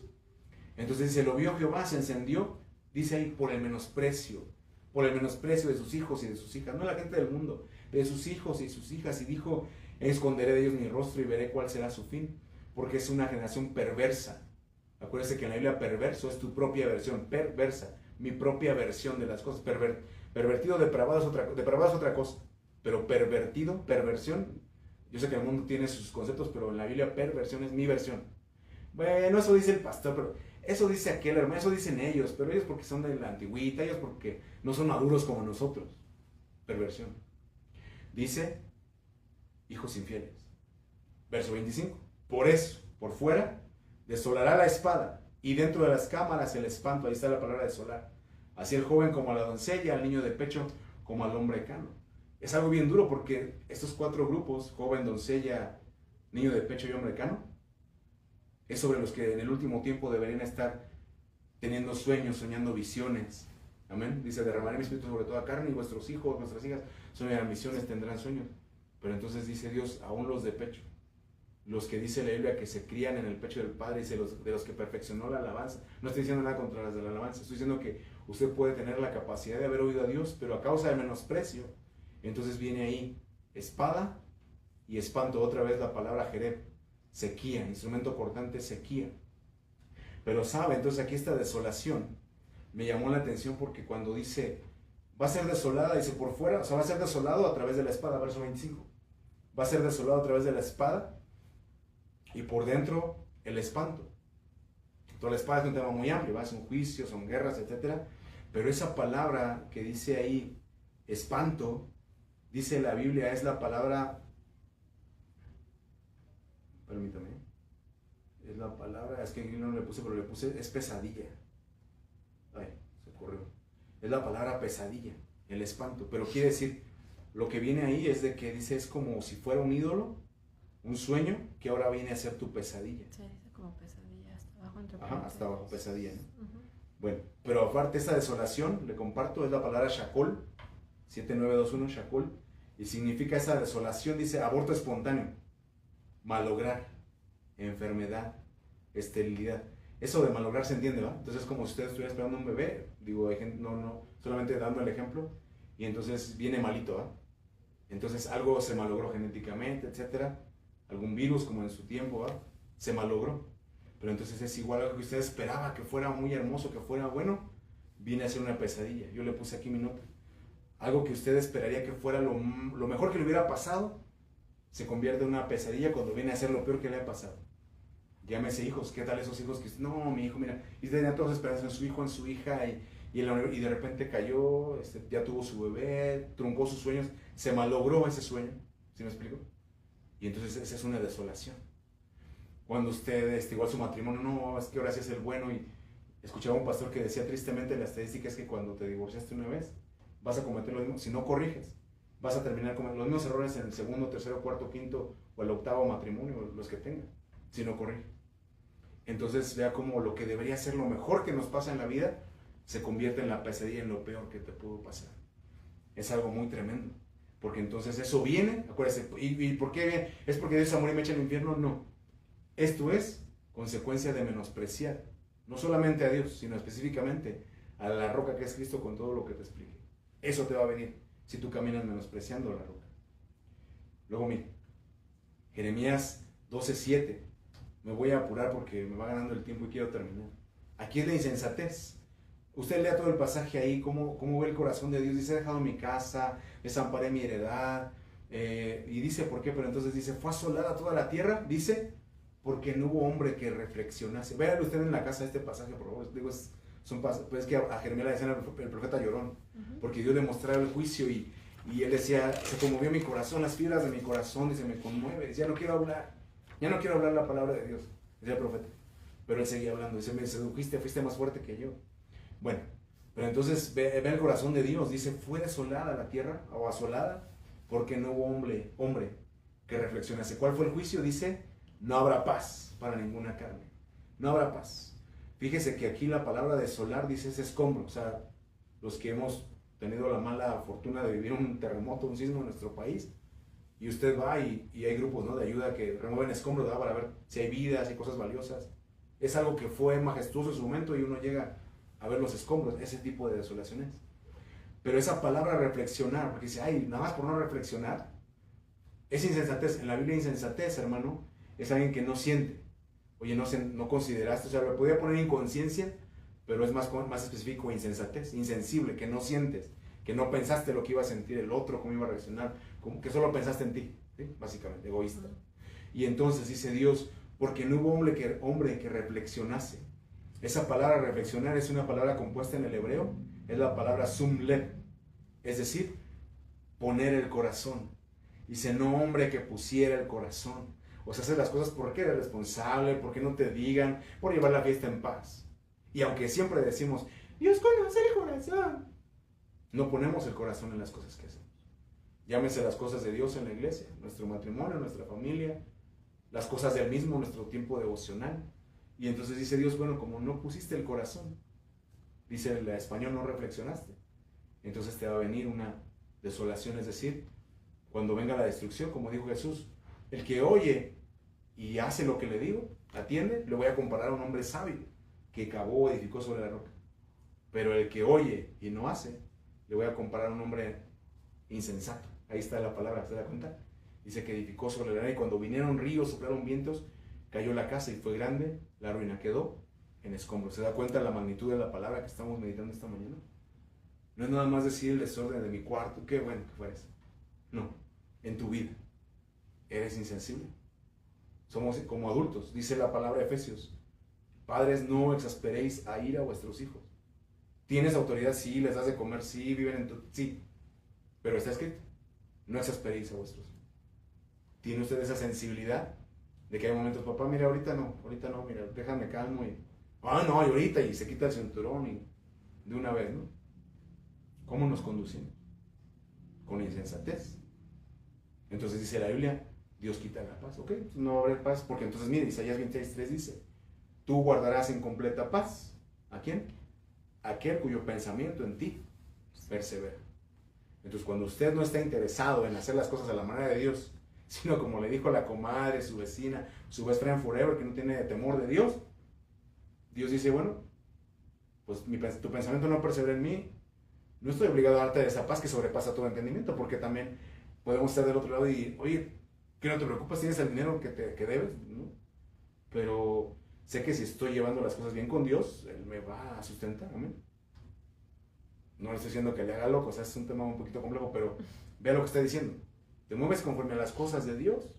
Entonces dice, lo vio Jehová, se encendió, dice ahí, por el menosprecio de sus hijos y de sus hijas, no la gente del mundo, de sus hijos y sus hijas, y dijo, esconderé de ellos mi rostro y veré cuál será su fin, porque es una generación perversa. Acuérdense que en la Biblia perverso es tu propia versión, perversa, mi propia versión de las cosas. Pervertido, depravado es otra cosa, pero pervertido, perversión, yo sé que el mundo tiene sus conceptos, pero en la Biblia perversión es mi versión. Bueno, eso dice el pastor, pero eso dice aquel hermano, eso dicen ellos, pero ellos porque son de la antigüita, ellos porque no son maduros como nosotros. Perversión. Dice, hijos infieles. Verso 25. Por eso, por fuera, desolará la espada, y dentro de las cámaras el espanto. Ahí está la palabra desolar. Así el joven como a la doncella, al niño de pecho como al hombre cano. Es algo bien duro porque estos 4 grupos, joven, doncella, niño de pecho y hombre cano, es sobre los que en el último tiempo deberían estar teniendo sueños, soñando visiones. Amén. Dice, derramaré mi espíritu sobre toda carne y vuestros hijos, vuestras hijas soñarán visiones, tendrán sueños. Pero entonces dice Dios, aún los de pecho, los que dice la Biblia que se crían en el pecho del Padre, dice de los que perfeccionó la alabanza. No estoy diciendo nada contra las de la alabanza, estoy diciendo que usted puede tener la capacidad de haber oído a Dios, pero a causa de menosprecio, entonces viene ahí espada y espanto. Otra vez la palabra jereb, sequía, instrumento cortante, sequía. Pero sabe, entonces aquí esta desolación me llamó la atención porque cuando dice, va a ser desolada, dice por fuera, o sea, va a ser desolado a través de la espada, verso 25. Va a ser desolado a través de la espada y por dentro el espanto. Entonces la espada es un tema muy amplio, ¿va? Son juicios, son guerras, etc. Pero esa palabra que dice ahí, espanto, dice la Biblia, es la palabra, permítame, es la palabra, es que aquí no le puse, pero le puse, es pesadilla. Ay, se corrió. Es la palabra pesadilla, el espanto. Pero quiere decir, lo que viene ahí es de que dice, es como si fuera un ídolo, un sueño, que ahora viene a ser tu pesadilla. Sí, dice como pesadilla, hasta abajo entre hasta abajo, pesadilla, ¿no? Bueno, pero aparte esta desolación, le comparto, es la palabra shakol, 7921, shakol, y significa esa desolación, dice aborto espontáneo, malograr, enfermedad, esterilidad. Eso de malograr se entiende, ¿va? Entonces es como si usted estuviera esperando un bebé, digo, no, solamente dando el ejemplo, y entonces viene malito, ¿va? Entonces algo se malogró genéticamente, etcétera, algún virus como en su tiempo, ¿va? Se malogró. Pero entonces es igual a lo que usted esperaba, que fuera muy hermoso, que fuera bueno, viene a ser una pesadilla. Yo le puse aquí mi nota. Algo que usted esperaría que fuera lo mejor que le hubiera pasado, se convierte en una pesadilla cuando viene a ser lo peor que le ha pasado. Llámese hijos, ¿qué tal esos hijos que no, mi hijo, mira, y tenía todas las esperanzas en su hijo, en su hija, y de repente cayó, ya tuvo su bebé, truncó sus sueños, se malogró ese sueño, ¿sí me explico? Y entonces esa es una desolación. Cuando usted, igual su matrimonio, no, es que ahora sí es el bueno, y escuchaba a un pastor que decía tristemente, la estadística es que cuando te divorciaste una vez, vas a cometer lo mismo, si no corriges, vas a terminar cometiendo los mismos errores en el segundo, tercero, cuarto, quinto, o el octavo matrimonio, los que tengan, si no corriges. Entonces vea cómo lo que debería ser lo mejor que nos pasa en la vida, se convierte en la pesadilla, en lo peor que te pudo pasar. Es algo muy tremendo, porque entonces eso viene, acuérdese, ¿y por qué viene? ¿Es porque Dios amor y me echa al infierno? No. Esto es consecuencia de menospreciar, no solamente a Dios, sino específicamente a la roca que es Cristo con todo lo que te explique. Eso te va a venir si tú caminas menospreciando la roca. Luego mire, Jeremías 12:7. Me voy a apurar porque me va ganando el tiempo y quiero terminar. Aquí es la insensatez. Usted lea todo el pasaje ahí, cómo ve el corazón de Dios. Dice, he dejado mi casa, desamparé mi heredad. Y dice, ¿por qué? Pero entonces dice, fue asolada toda la tierra. Dice, porque no hubo hombre que reflexionase. Véanlo usted en la casa este pasaje, por favor. Digo, pues que a Jeremías le decían el profeta llorón. Porque Dios le mostraba el juicio y él decía, se conmovió mi corazón, las fibras de mi corazón, dice, me conmueve. Dice, ya no quiero hablar la palabra de Dios, decía el profeta. Pero él seguía hablando, dice, me sedujiste, fuiste más fuerte que yo. Bueno, pero entonces ve el corazón de Dios, dice, fue desolada la tierra, o asolada, porque no hubo hombre que reflexionase. ¿Cuál fue el juicio? Dice, no habrá paz para ninguna carne, no habrá paz. Fíjese que aquí la palabra desolar dice es escombro, o sea, los que hemos tenido la mala fortuna de vivir un terremoto, un sismo en nuestro país, y usted va y hay grupos, ¿no?, de ayuda que remueven escombros, ¿verdad?, para ver si hay vidas y cosas valiosas. Es algo que fue majestuoso en su momento y uno llega a ver los escombros, ese tipo de desolaciones. Pero esa palabra reflexionar, porque dice, ay, nada más por no reflexionar, es insensatez. En la Biblia insensatez, hermano, es alguien que no siente. Oye, no consideraste, o sea, lo podía poner inconsciencia, pero es más específico insensatez, insensible, que no sientes, que no pensaste lo que iba a sentir el otro, cómo iba a reaccionar, como que solo pensaste en ti, ¿sí?, básicamente, egoísta. Y entonces dice Dios, porque no hubo hombre que reflexionase. Esa palabra reflexionar es una palabra compuesta en el hebreo, es la palabra sum lev, es decir, poner el corazón. Dice, no hombre que pusiera el corazón. O sea, hacer las cosas porque eres responsable, porque no te digan, por llevar la fiesta en paz. Y aunque siempre decimos, Dios conoce el corazón, no ponemos el corazón en las cosas que hacemos. Llámese las cosas de Dios en la iglesia, nuestro matrimonio, nuestra familia, las cosas del mismo, nuestro tiempo devocional. Y entonces dice Dios, bueno, como no pusiste el corazón, dice el español, no reflexionaste, entonces te va a venir una desolación, es decir, cuando venga la destrucción, como dijo Jesús, el que oye y hace lo que le digo, atiende, le voy a comparar a un hombre sabio que cavó, edificó sobre la roca. Pero el que oye y no hace, le voy a comparar a un hombre insensato. Ahí está la palabra, ¿se da cuenta? Dice que edificó sobre la arena y cuando vinieron ríos, soplaron vientos, cayó la casa y fue grande, la ruina quedó en escombros. ¿Se da cuenta la magnitud de la palabra que estamos meditando esta mañana? No es nada más decir el desorden de mi cuarto, qué bueno que fuera eso. No, en tu vida, ¿eres insensible? Somos como adultos, dice la palabra de Efesios, padres, no exasperéis a ira a vuestros hijos. ¿Tienes autoridad? Sí. ¿Les das de comer? Sí. ¿Viven en tu...? Sí. Pero está escrito, no exasperéis a vuestros hijos. ¿Tiene usted esa sensibilidad de que hay momentos, papá, mira, ahorita no, mira, déjame calmo y... no, y ahorita, y se quita el cinturón y de una vez, ¿no? ¿Cómo nos conducimos? Con insensatez. Entonces dice la Biblia, Dios quita la paz, ¿ok? No va a haber paz, porque entonces, mire, Isaías 26:3 dice, tú guardarás en completa paz. ¿A quién? Aquel cuyo pensamiento en ti persevera. Entonces, cuando usted no está interesado en hacer las cosas a la manera de Dios, sino como le dijo la comadre, su vecina, su best friend forever, que no tiene temor de Dios, Dios dice, bueno, pues tu pensamiento no persevera en mí, no estoy obligado a darte esa paz que sobrepasa todo entendimiento, porque también podemos estar del otro lado y, oye, que no te preocupes, tienes el dinero que debes, ¿no? Pero sé que si estoy llevando las cosas bien con Dios, Él me va a sustentar, amén. No le estoy diciendo que le haga loco, o sea, es un tema un poquito complejo, pero vea lo que está diciendo. Te mueves conforme a las cosas de Dios,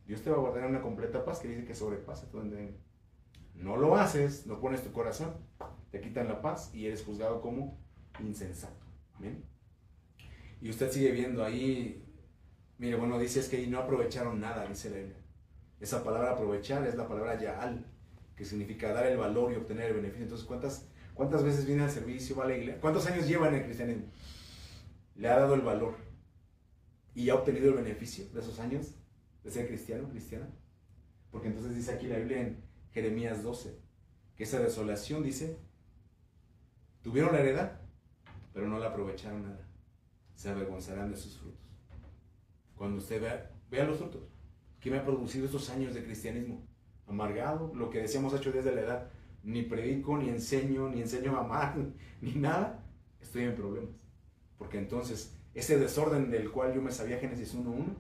Dios te va a guardar en una completa paz que dice que sobrepasa todo entendimiento. No lo haces, no pones tu corazón, te quitan la paz y eres juzgado como insensato. ¿Amén? Y usted sigue viendo ahí, mire, bueno, dice es que no aprovecharon nada, dice la Biblia. Esa palabra aprovechar es la palabra yaal, que significa dar el valor y obtener el beneficio. Entonces, ¿cuántas veces viene al servicio, va a la iglesia? ¿Cuántos años lleva en el cristianismo? Le ha dado el valor y ha obtenido el beneficio de esos años de ser cristiano, cristiana. Porque entonces dice aquí la Biblia en Jeremías 12, que esa desolación dice, tuvieron la heredad, pero no la aprovecharon nada. Se avergonzarán de sus frutos. Cuando usted vea los frutos, ¿qué me ha producido estos años de cristianismo? Amargado, lo que decíamos 8 días de la edad, ni predico, ni enseño a amar, ni nada, estoy en problemas. Porque entonces, ese desorden del cual yo me sabía Génesis 1:1,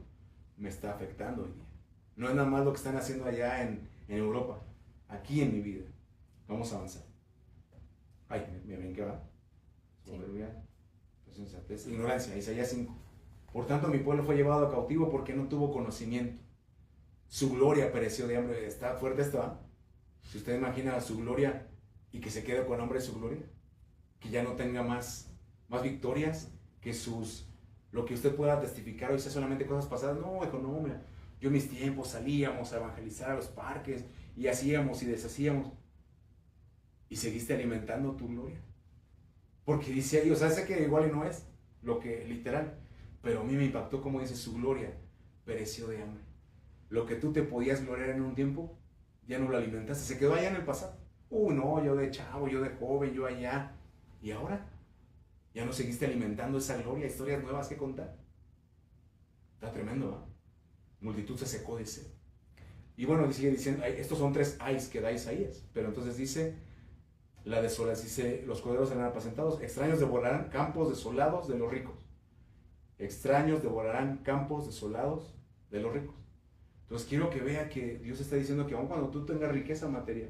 me está afectando hoy día. No es nada más lo que están haciendo allá en Europa, aquí en mi vida. Vamos a avanzar. Ay, ¿me ven que va? Soberbia, insensatez, ignorancia, Isaías 5. Por tanto, mi pueblo fue llevado cautivo porque no tuvo conocimiento. Su gloria pereció de hambre. Está fuerte esto, ¿eh? Si usted imagina su gloria y que se quede con hambre de su gloria, que ya no tenga más victorias, que lo que usted pueda testificar hoy sea solamente cosas pasadas. No, hijo, no, mira, yo en mis tiempos salíamos a evangelizar a los parques y hacíamos y deshacíamos. Y seguiste alimentando tu gloria. Porque dice ahí, o sea, sé que igual y no es lo que literal, pero a mí me impactó como dice su gloria pereció de hambre. Lo que tú te podías gloriar en un tiempo, ya no lo alimentaste, se quedó allá en el pasado. No, yo de chavo, yo de joven, yo allá. ¿Y ahora? Ya no seguiste alimentando esa gloria, historias nuevas que contar. Está tremendo, ¿no? Multitud se secó de sed. Y bueno, sigue diciendo, estos son 3 ayes que da Isaías, pero entonces dice, la desolación, dice, los corderos serán apacentados, extraños devorarán campos desolados de los ricos. Extraños devorarán campos desolados de los ricos. Entonces quiero que vea que Dios está diciendo que aun cuando tú tengas riqueza material,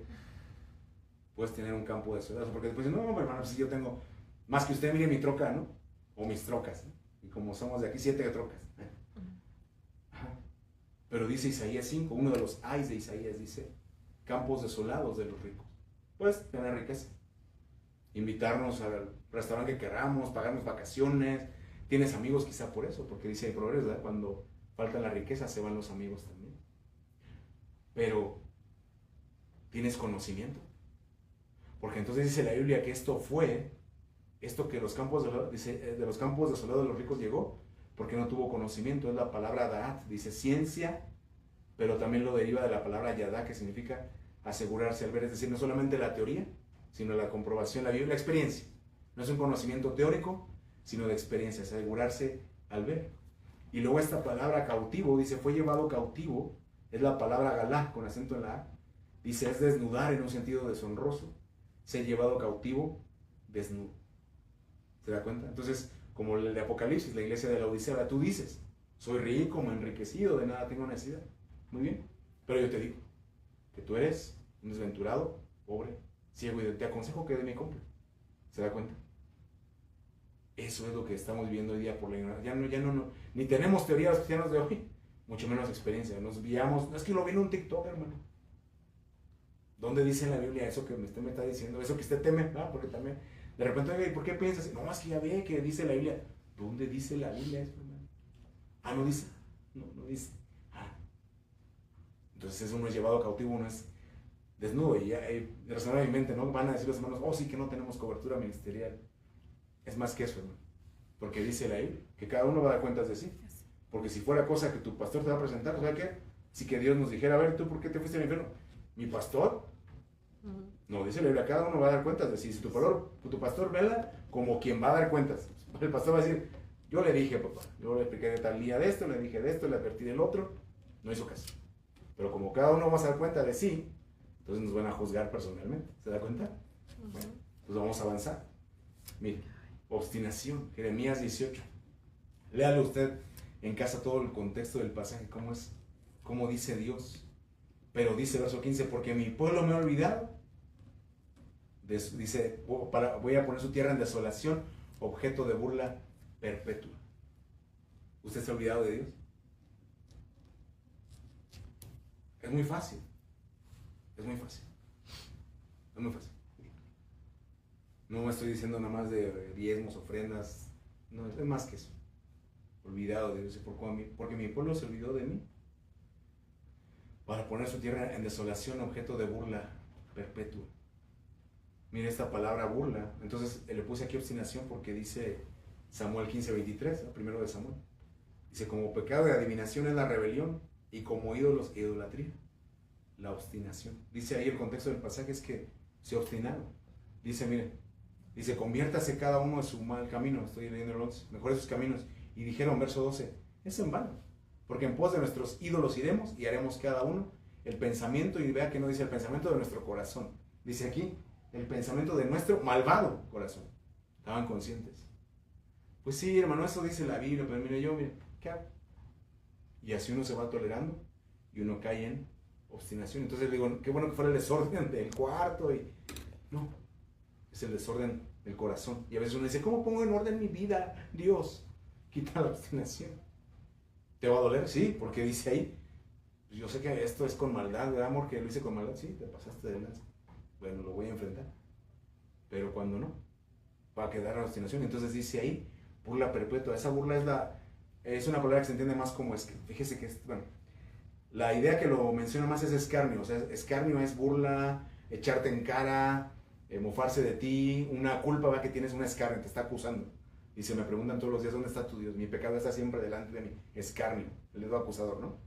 puedes tener un campo desolado. Porque después dicen, no, hermano, pues si yo tengo más que usted, mire mi troca, ¿no? O mis trocas, ¿no? Y como somos de aquí, 7 trocas. Ajá. Pero dice Isaías 5, uno de los ayes de Isaías dice, campos desolados de los ricos. Puedes tener riqueza, invitarnos al restaurante que queramos, pagarnos vacaciones. Tienes amigos quizá por eso, porque dice el Proverbios, ¿verdad? Cuando falta la riqueza se van los amigos también. Pero tienes conocimiento. Porque entonces dice la Biblia que esto que los campos de los campos desolados de los ricos llegó, porque no tuvo conocimiento. Es la palabra da'at, dice ciencia, pero también lo deriva de la palabra yadá, que significa asegurarse al ver, es decir, no solamente la teoría, sino la comprobación, la experiencia. No es un conocimiento teórico, sino de experiencia, asegurarse al ver. Y luego esta palabra cautivo, dice, fue llevado cautivo, es la palabra galá, con acento en la A, dice, es desnudar en un sentido deshonroso, ser llevado cautivo, desnudo. ¿Se da cuenta? Entonces, como el de Apocalipsis, la iglesia de la Odisea, tú dices, soy rico, me he enriquecido, de nada tengo necesidad. Muy bien, pero yo te digo, que tú eres un desventurado, pobre, ciego, y te aconsejo que de mí compre. ¿Se da cuenta? Eso es lo que estamos viviendo hoy día por la ignorancia. Ya no, ni tenemos teoría los cristianos de hoy, mucho menos experiencia. Nos guiamos, es que lo vi en un TikTok, hermano. ¿Dónde dice en la Biblia eso que usted me está diciendo? Eso que usted teme, porque también, de repente, oye, ¿por qué piensas? No, es que ya ve que dice la Biblia. ¿Dónde dice la Biblia eso, hermano? No dice. No dice. Entonces eso no es llevado cautivo, uno es desnudo. Y ya, razonablemente, ¿no? Van a decir los hermanos, sí que no tenemos cobertura ministerial. Es más que eso, hermano. Porque dice la Biblia, que cada uno va a dar cuentas de sí. Porque si fuera cosa que tu pastor te va a presentar, o sea que, si que Dios nos dijera, a ver, ¿tú por qué te fuiste al infierno? ¿Mi pastor? No, dice la Biblia, cada uno va a dar cuentas de sí. Si tu pastor vela como quien va a dar cuentas. El pastor va a decir, yo le dije, papá, yo le expliqué de tal día de esto, le dije de esto, le advertí del otro, no hizo caso. Pero como cada uno va a dar cuenta de sí, entonces nos van a juzgar personalmente. ¿Se da cuenta? Bueno, pues vamos a avanzar. Mire, obstinación, Jeremías 18. Léalo usted en casa todo el contexto del pasaje, cómo dice Dios. Pero dice verso 15, porque mi pueblo me ha olvidado. Dice, voy a poner su tierra en desolación, objeto de burla perpetua. ¿Usted se ha olvidado de Dios? Es muy fácil. Es muy fácil. Es muy fácil. No me estoy diciendo nada más de diezmos, ofrendas. No, es más que eso. Olvidado de Dios. Porque mi pueblo se olvidó de mí. Para poner su tierra en desolación, objeto de burla perpetua. Mire esta palabra burla. Entonces le puse aquí obstinación porque dice Samuel 15:23, el primero de Samuel. Dice, como pecado de adivinación es la rebelión y como ídolos idolatría, la obstinación. Dice ahí el contexto del pasaje es que se obstinaron. Dice, mire, dice, conviértase cada uno de su mal camino. Estoy leyendo el 11. Mejore sus caminos. Y dijeron, verso 12, es en vano. Porque en pos de nuestros ídolos iremos y haremos cada uno el pensamiento. Y vea que no dice el pensamiento de nuestro corazón. Dice aquí, el pensamiento de nuestro malvado corazón. Estaban conscientes. Pues sí, hermano, eso dice la Biblia. Pero mire, ¿qué hago? Y así uno se va tolerando y uno cae en obstinación. Entonces digo, qué bueno que fuera el desorden del cuarto. No, es el desorden del corazón. Y a veces uno dice, ¿cómo pongo en orden mi vida? Dios, quita la obstinación. ¿Te va a doler? Sí, porque dice ahí, pues yo sé que esto es con maldad, ¿verdad, amor? Que lo hice con maldad. Sí, te pasaste de lanza. Bueno, lo voy a enfrentar. Pero cuando no, va a quedar la obstinación. Entonces dice ahí, burla perpetua. Esa burla es una palabra que se entiende más como, fíjese que la idea que lo menciona más es escarnio. O sea, escarnio es burla, echarte en cara, mofarse de ti, una culpa, va, que tienes una escarnio, te está acusando. Y se me preguntan todos los días, ¿dónde está tu Dios? Mi pecado está siempre delante de mí. Escarnio, el dedo acusador, ¿no?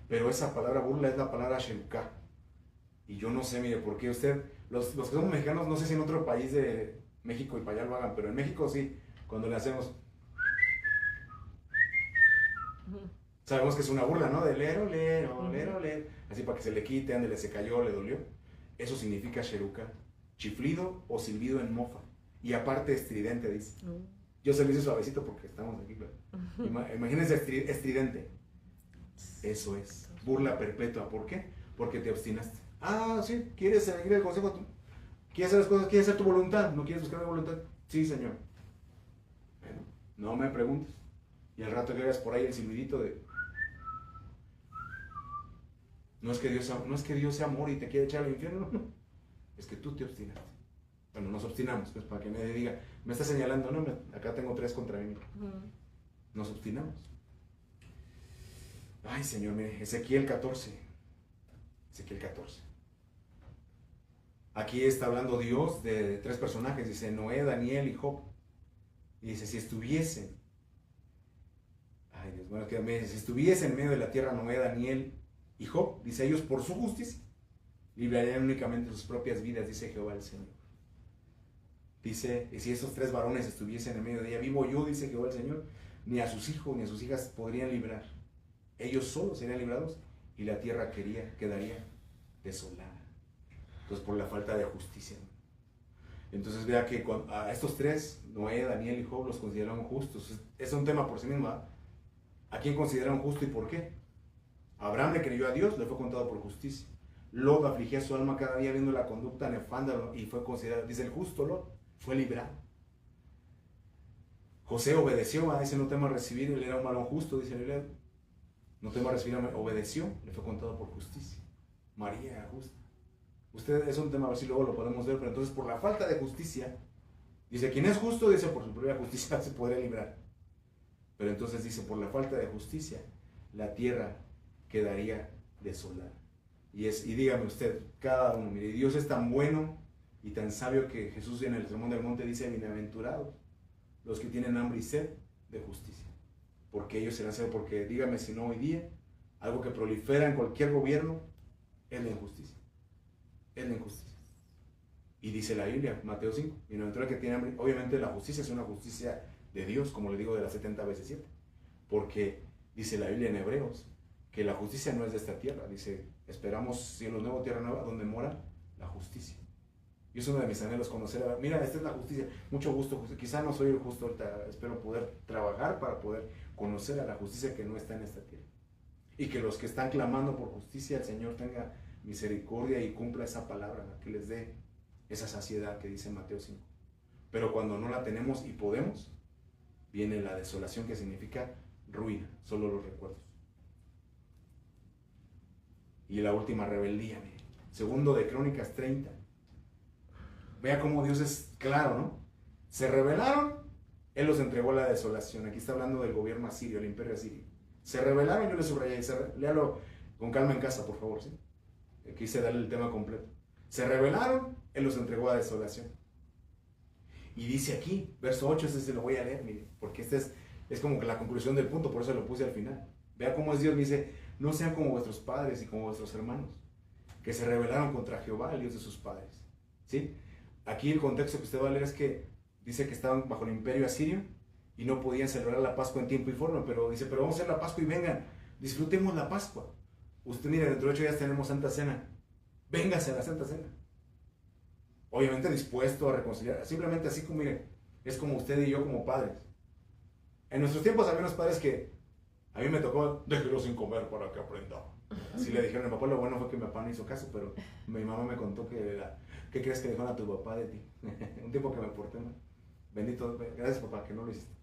Pero esa palabra burla es la palabra sheruká. Y yo no sé, mire, por qué los que somos mexicanos, no sé si en otro país de México y para allá lo hagan, pero en México sí, cuando le hacemos, sabemos que es una burla, ¿no? De lero, lero, lero, lero. Así para que se le quite, ándele, se cayó, le dolió. Eso significa sheruká, chiflido o silbido en mofa. Y aparte estridente, dice. Yo se lo hice suavecito porque estamos aquí, pero imagínense estridente. Eso es, burla perpetua. ¿Por qué? Porque te obstinaste. Ah, sí, ¿quieres seguir el consejo? ¿Quieres hacer las cosas? ¿Quieres hacer tu voluntad? ¿No quieres buscar mi voluntad? Sí, Señor. Bueno, no me preguntes. Y al rato que veas por ahí el silbidito de... No es que Dios sea amor y te quiere echar al infierno, no. Es que tú te obstinaste. Bueno, nos obstinamos, pues para que nadie diga, me está señalando, no, acá tengo 3 contra mí. Nos obstinamos. Ay, Señor, mire, Ezequiel 14. Ezequiel 14. Aquí está hablando Dios de 3 personajes, dice Noé, Daniel y Job. Y dice, si estuviesen, ay Dios, bueno, si estuviesen en medio de la tierra Noé, Daniel y Job, dice, ellos por su justicia librarían únicamente sus propias vidas, dice Jehová el Señor. Dice, y si esos 3 varones estuviesen en medio de ella, vivo yo, dice Jehová el Señor, ni a sus hijos ni a sus hijas podrían librar. Ellos solos serían librados y la tierra quedaría desolada. Entonces, por la falta de justicia. Entonces, vea que a estos 3, Noé, Daniel y Job, los consideraron justos. Es un tema por sí mismo, ¿verdad? ¿A quién consideraron justo y por qué? Abraham le creyó a Dios, le fue contado por justicia. Lot afligía su alma cada día viendo la conducta nefanda y fue considerado, dice el justo Lot, fue librado. José obedeció, dice, no temas recibir, él era un varón justo, dice el Biblia. No temas recibir, obedeció, le fue contado por justicia. María era justa. Usted, es un tema, a ver si luego lo podemos ver, pero entonces por la falta de justicia, dice, quien es justo, dice, por su propia justicia se podría librar. Pero entonces dice, por la falta de justicia, la tierra quedaría desolada. Y dígame usted, cada uno, mire, Dios es tan bueno y tan sabio que Jesús en el Sermón del Monte dice, bienaventurados los que tienen hambre y sed de justicia, porque ellos serán salvos. Porque dígame si no hoy día, algo que prolifera en cualquier gobierno es la injusticia. Es la injusticia. Y dice la Biblia, Mateo 5, bienaventurado que tiene hambre. Obviamente la justicia es una justicia de Dios, como le digo, de las 70 veces 7. Porque dice la Biblia en Hebreos, que la justicia no es de esta tierra. Dice, esperamos cielo nuevo, tierra nueva, donde mora la justicia. Y es uno de mis anhelos conocer, mira, esta es la justicia. Mucho gusto, quizá no soy el justo, espero poder trabajar para poder conocer a la justicia que no está en esta tierra. Y que los que están clamando por justicia, el Señor tenga misericordia y cumpla esa palabra, que les dé esa saciedad que dice Mateo 5. Pero cuando no la tenemos y podemos, viene la desolación, que significa ruina, solo los recuerdos. Y la última rebeldía, mire. Segundo de Crónicas 30. Vea cómo Dios es claro, ¿no? Se rebelaron, Él los entregó a la desolación. Aquí está hablando del gobierno asirio, el imperio asirio. Se rebelaron, yo le subrayé, léalo con calma en casa, por favor, ¿sí? Quise darle el tema completo. Se rebelaron, Él los entregó a desolación. Y dice aquí, verso 8, este se lo voy a leer, mire, porque este es como que la conclusión del punto, por eso lo puse al final. Vea cómo es Dios, me dice, no sean como vuestros padres y como vuestros hermanos, que se rebelaron contra Jehová, el Dios de sus padres. ¿Sí? Aquí el contexto que usted va a leer es que dice que estaban bajo el imperio asirio y no podían celebrar la Pascua en tiempo y forma, pero dice, pero vamos a hacer la Pascua y vengan, disfrutemos la Pascua. Usted mire, dentro de 8 días tenemos Santa Cena, véngase a la Santa Cena. Obviamente dispuesto a reconciliar, simplemente así como, mire, es como usted y yo como padres. En nuestros tiempos había unos padres que a mí me tocó, déjelo sin comer para que aprenda. Así le dijeron a mi papá. Lo bueno fue que mi papá no hizo caso, pero mi mamá me contó que ¿qué crees que dijeron a tu papá de ti? Un tiempo que me porté mal. Bendito, gracias papá, que no lo hiciste.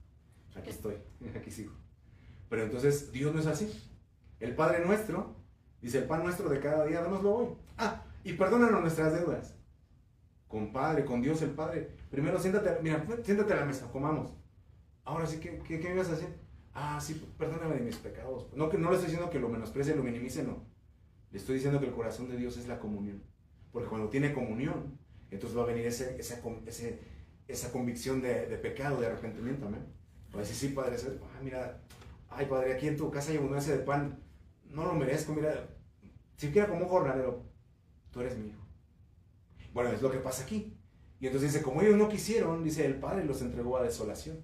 Aquí estoy, aquí sigo. Pero entonces Dios no es así. El Padre nuestro, dice, el pan nuestro de cada día, dánoslo hoy. Y perdónanos nuestras deudas. Con Padre, con Dios el Padre. Primero siéntate, mira, siéntate a la mesa, comamos. Ahora sí, ¿qué me ibas a hacer? Sí, perdóname de mis pecados. No, que no le estoy diciendo que lo menosprecie, lo minimice, no. Le estoy diciendo que el corazón de Dios es la comunión. Porque cuando tiene comunión, entonces va a venir esa convicción de pecado, de arrepentimiento, amén. Va a decir, sí, Padre, mira, ay, Padre, aquí en tu casa hay abundancia de pan. No lo merezco, mira, siquiera como un jornalero, tú eres mi hijo. Bueno, es lo que pasa aquí. Y entonces dice, como ellos no quisieron, dice, el Padre los entregó a desolación,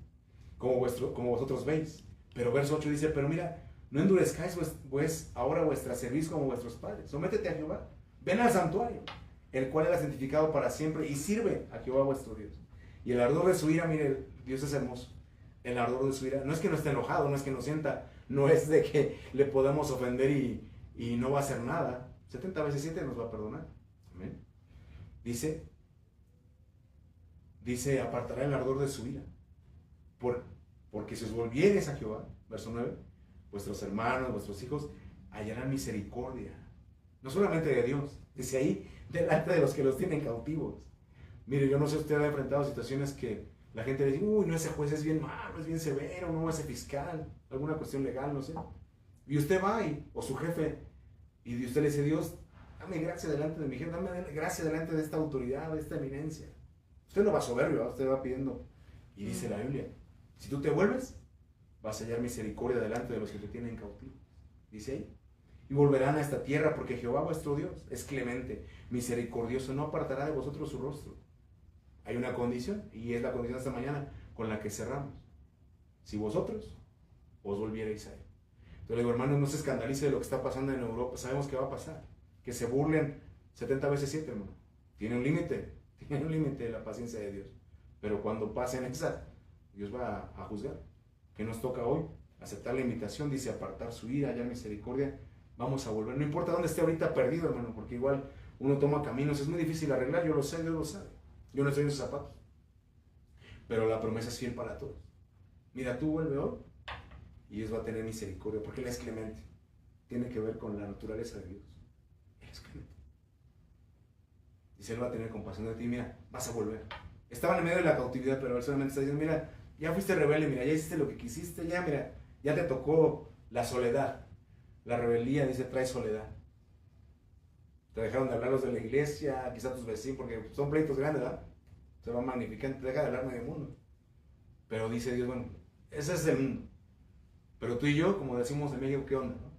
como vosotros veis. Pero verso 8 dice, pero mira, no endurezcáis pues ahora vuestra cerviz como vuestros padres. Sométete a Jehová. Ven al santuario, el cual era santificado para siempre, y sirve a Jehová vuestro Dios. Y el ardor de su ira, mire, Dios es hermoso. El ardor de su ira, no es que no esté enojado, no es que no sienta, no es de que le podamos ofender y no va a hacer nada. 70 veces 7 nos va a perdonar. Amén. Dice, apartará el ardor de su ira. Porque si os volviereis a Jehová, verso 9, vuestros hermanos, vuestros hijos, hallarán misericordia. No solamente de Dios, dice ahí, delante de los que los tienen cautivos. Mire, yo no sé si usted ha enfrentado situaciones que la gente le dice, uy, no, ese juez es bien malo, es bien severo, no, ese fiscal, alguna cuestión legal, no sé. Y usted va, o su jefe, y usted le dice, Dios, dame gracia delante de mi jefe, dame gracia delante de esta autoridad, de esta eminencia. Usted no va soberbio, usted va pidiendo. Y dice la Biblia, si tú te vuelves, vas a hallar misericordia delante de los que te tienen cautivo. Dice ahí. Y volverán a esta tierra, porque Jehová vuestro Dios es clemente, misericordioso, no apartará de vosotros su rostro. Hay una condición, y es la condición de esta mañana con la que cerramos. Si vosotros os volvierais a él. Entonces le digo, hermanos, no se escandalice de lo que está pasando en Europa. Sabemos que va a pasar. Que se burlen 70 veces 7, hermano. Tiene un límite la paciencia de Dios. Pero cuando pasen esas, Dios va a juzgar. ¿Qué nos toca hoy? Aceptar la invitación, dice, apartar su ira, hallar misericordia. Vamos a volver. No importa dónde esté ahorita perdido, hermano, porque igual uno toma caminos. Es muy difícil arreglar, yo lo sé, Dios lo sabe. Yo no estoy en sus zapatos. Pero la promesa es fiel para todos. Mira, tú vuelve hoy y Dios va a tener misericordia, porque Él es clemente. Tiene que ver con la naturaleza de Dios. Él es clemente. Dice, Él va a tener compasión de ti. Mira, vas a volver. Estaban en medio de la cautividad, pero Él solamente está diciendo, mira, ya fuiste rebelde, mira, ya hiciste lo que quisiste, ya, mira, ya te tocó la soledad. La rebeldía, dice, trae soledad. Te dejaron de hablar los de la iglesia, quizá tus vecinos, porque son pleitos grandes, ¿verdad? Se va magnificando, te deja de hablar medio mundo. Pero dice Dios, bueno, ese es el mundo. Pero tú y yo, como decimos en México, ¿qué onda? ¿No?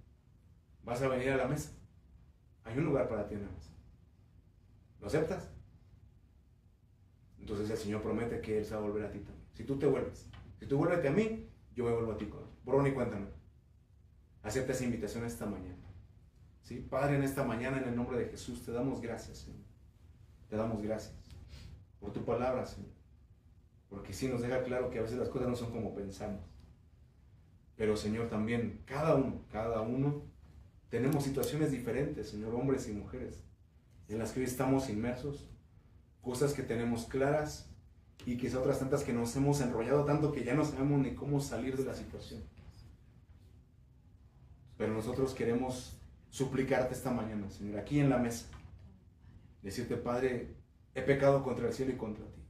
Vas a venir a la mesa. Hay un lugar para ti en la mesa. ¿Lo aceptas? Entonces el Señor promete que Él se va a volver a ti también. Si tú te vuelves, si tú vuélvete a mí, yo me vuelvo a ti. Borrón y cuéntame. Acepta esa invitación esta mañana. ¿Sí? Padre, en esta mañana, en el nombre de Jesús, te damos gracias, Señor. Te damos gracias por tu palabra, Señor. Porque sí nos deja claro que a veces las cosas no son como pensamos. Pero, Señor, también cada uno, tenemos situaciones diferentes, Señor, hombres y mujeres, en las que hoy estamos inmersos, cosas que tenemos claras Y quizá otras tantas que nos hemos enrollado tanto que ya no sabemos ni cómo salir de la situación. Pero nosotros queremos suplicarte esta mañana, Señor, aquí en la mesa. Decirte, Padre, he pecado contra el cielo y contra ti.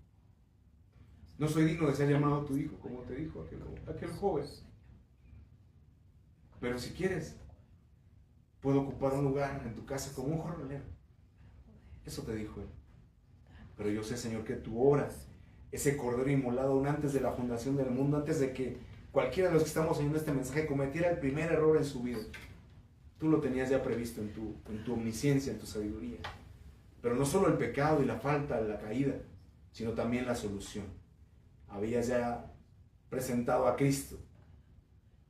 No soy digno de ser llamado tu hijo, como te dijo aquel joven. Pero si quieres, puedo ocupar un lugar en tu casa como un jornalero. Eso te dijo él. Pero yo sé, Señor, que tu obra, ese cordero inmolado aún antes de la fundación del mundo, antes de que cualquiera de los que estamos oyendo este mensaje cometiera el primer error en su vida, tú lo tenías ya previsto en tu omnisciencia, en tu sabiduría. Pero no solo el pecado y la falta, la caída, sino también la solución. Habías ya presentado a Cristo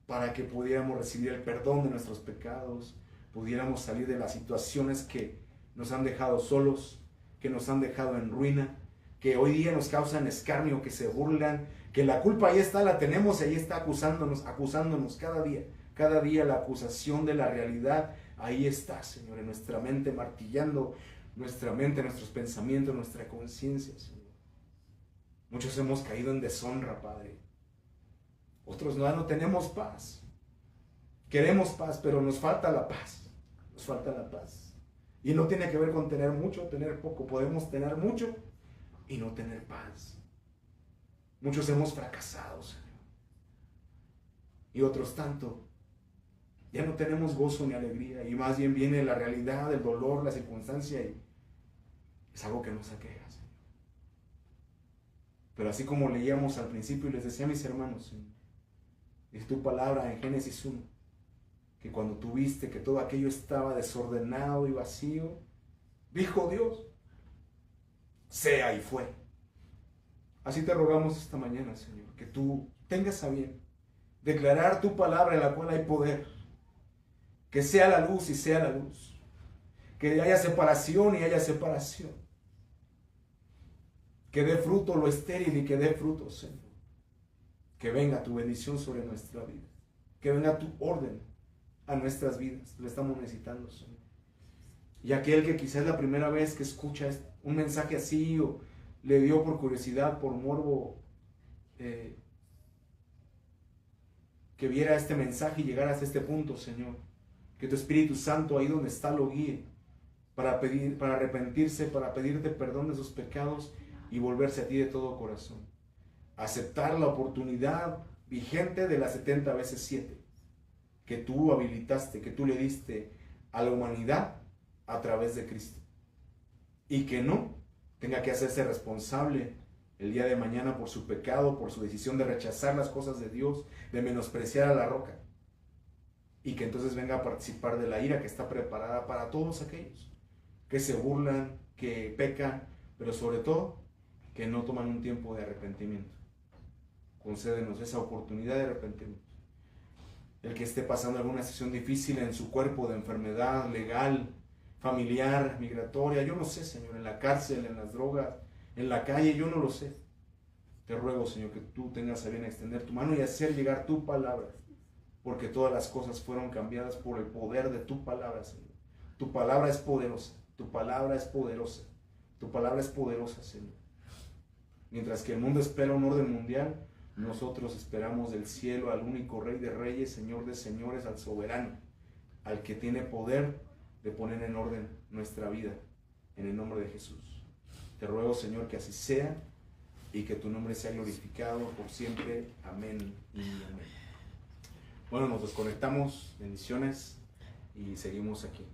para que pudiéramos recibir el perdón de nuestros pecados, pudiéramos salir de las situaciones que nos han dejado solos, que nos han dejado en ruina, que hoy día nos causan escarnio, que se burlan, que la culpa ahí está, la tenemos y ahí está acusándonos cada día la acusación de la realidad, ahí está, Señor, en nuestra mente, martillando nuestra mente, nuestros pensamientos, nuestra conciencia, Señor. Muchos hemos caído en deshonra, Padre. Otros no tenemos paz. Queremos paz, pero nos falta la paz. Nos falta la paz. Y no tiene que ver con tener mucho o tener poco. Podemos tener mucho y no tener paz. Muchos hemos fracasado, Señor. Y otros tanto. Ya no tenemos gozo ni alegría. Y más bien viene la realidad, el dolor, la circunstancia. Y es algo que nos aqueja, Señor. Pero así como leíamos al principio y les decía a mis hermanos, Señor, dice tu palabra en Génesis 1, que cuando tú viste que todo aquello estaba desordenado y vacío, dijo Dios, sea y fue. Así te rogamos esta mañana, Señor, que tú tengas a bien declarar tu palabra en la cual hay poder, que sea la luz y sea la luz, que haya separación y haya separación, que dé fruto lo estéril y que dé fruto, Señor. Que venga tu bendición sobre nuestra vida. Que venga tu orden a nuestras vidas. Lo estamos necesitando, Señor. Y aquel que quizás es la primera vez que escucha un mensaje así o le dio por curiosidad, por morbo, que viera este mensaje y llegara hasta este punto, Señor. Que tu Espíritu Santo ahí donde está lo guíe para arrepentirse, para pedirte perdón de sus pecados y volverse a ti de todo corazón. Aceptar la oportunidad vigente de las 70 veces 7 que tú habilitaste, que tú le diste a la humanidad a través de Cristo. Y que no tenga que hacerse responsable el día de mañana por su pecado, por su decisión de rechazar las cosas de Dios, de menospreciar a la roca. Y que entonces venga a participar de la ira que está preparada para todos aquellos que se burlan, que pecan, pero sobre todo que no toman un tiempo de arrepentimiento. Concédenos esa oportunidad de arrepentimiento. El que esté pasando alguna situación difícil en su cuerpo, de enfermedad legal, familiar, migratoria, yo no sé, Señor, en la cárcel, en las drogas, en la calle, yo no lo sé. Te ruego, Señor, que tú tengas a bien extender tu mano y hacer llegar tu palabra, porque todas las cosas fueron cambiadas por el poder de tu palabra, Señor. Tu palabra es poderosa, tu palabra es poderosa, tu palabra es poderosa, Señor. Mientras que el mundo espera un orden mundial, nosotros esperamos del cielo al único Rey de Reyes, Señor de Señores, al soberano, al que tiene poder de poner en orden nuestra vida, en el nombre de Jesús. Te ruego, Señor, que así sea y que tu nombre sea glorificado por siempre. Amén y amén. Bueno, nos desconectamos, bendiciones y seguimos aquí.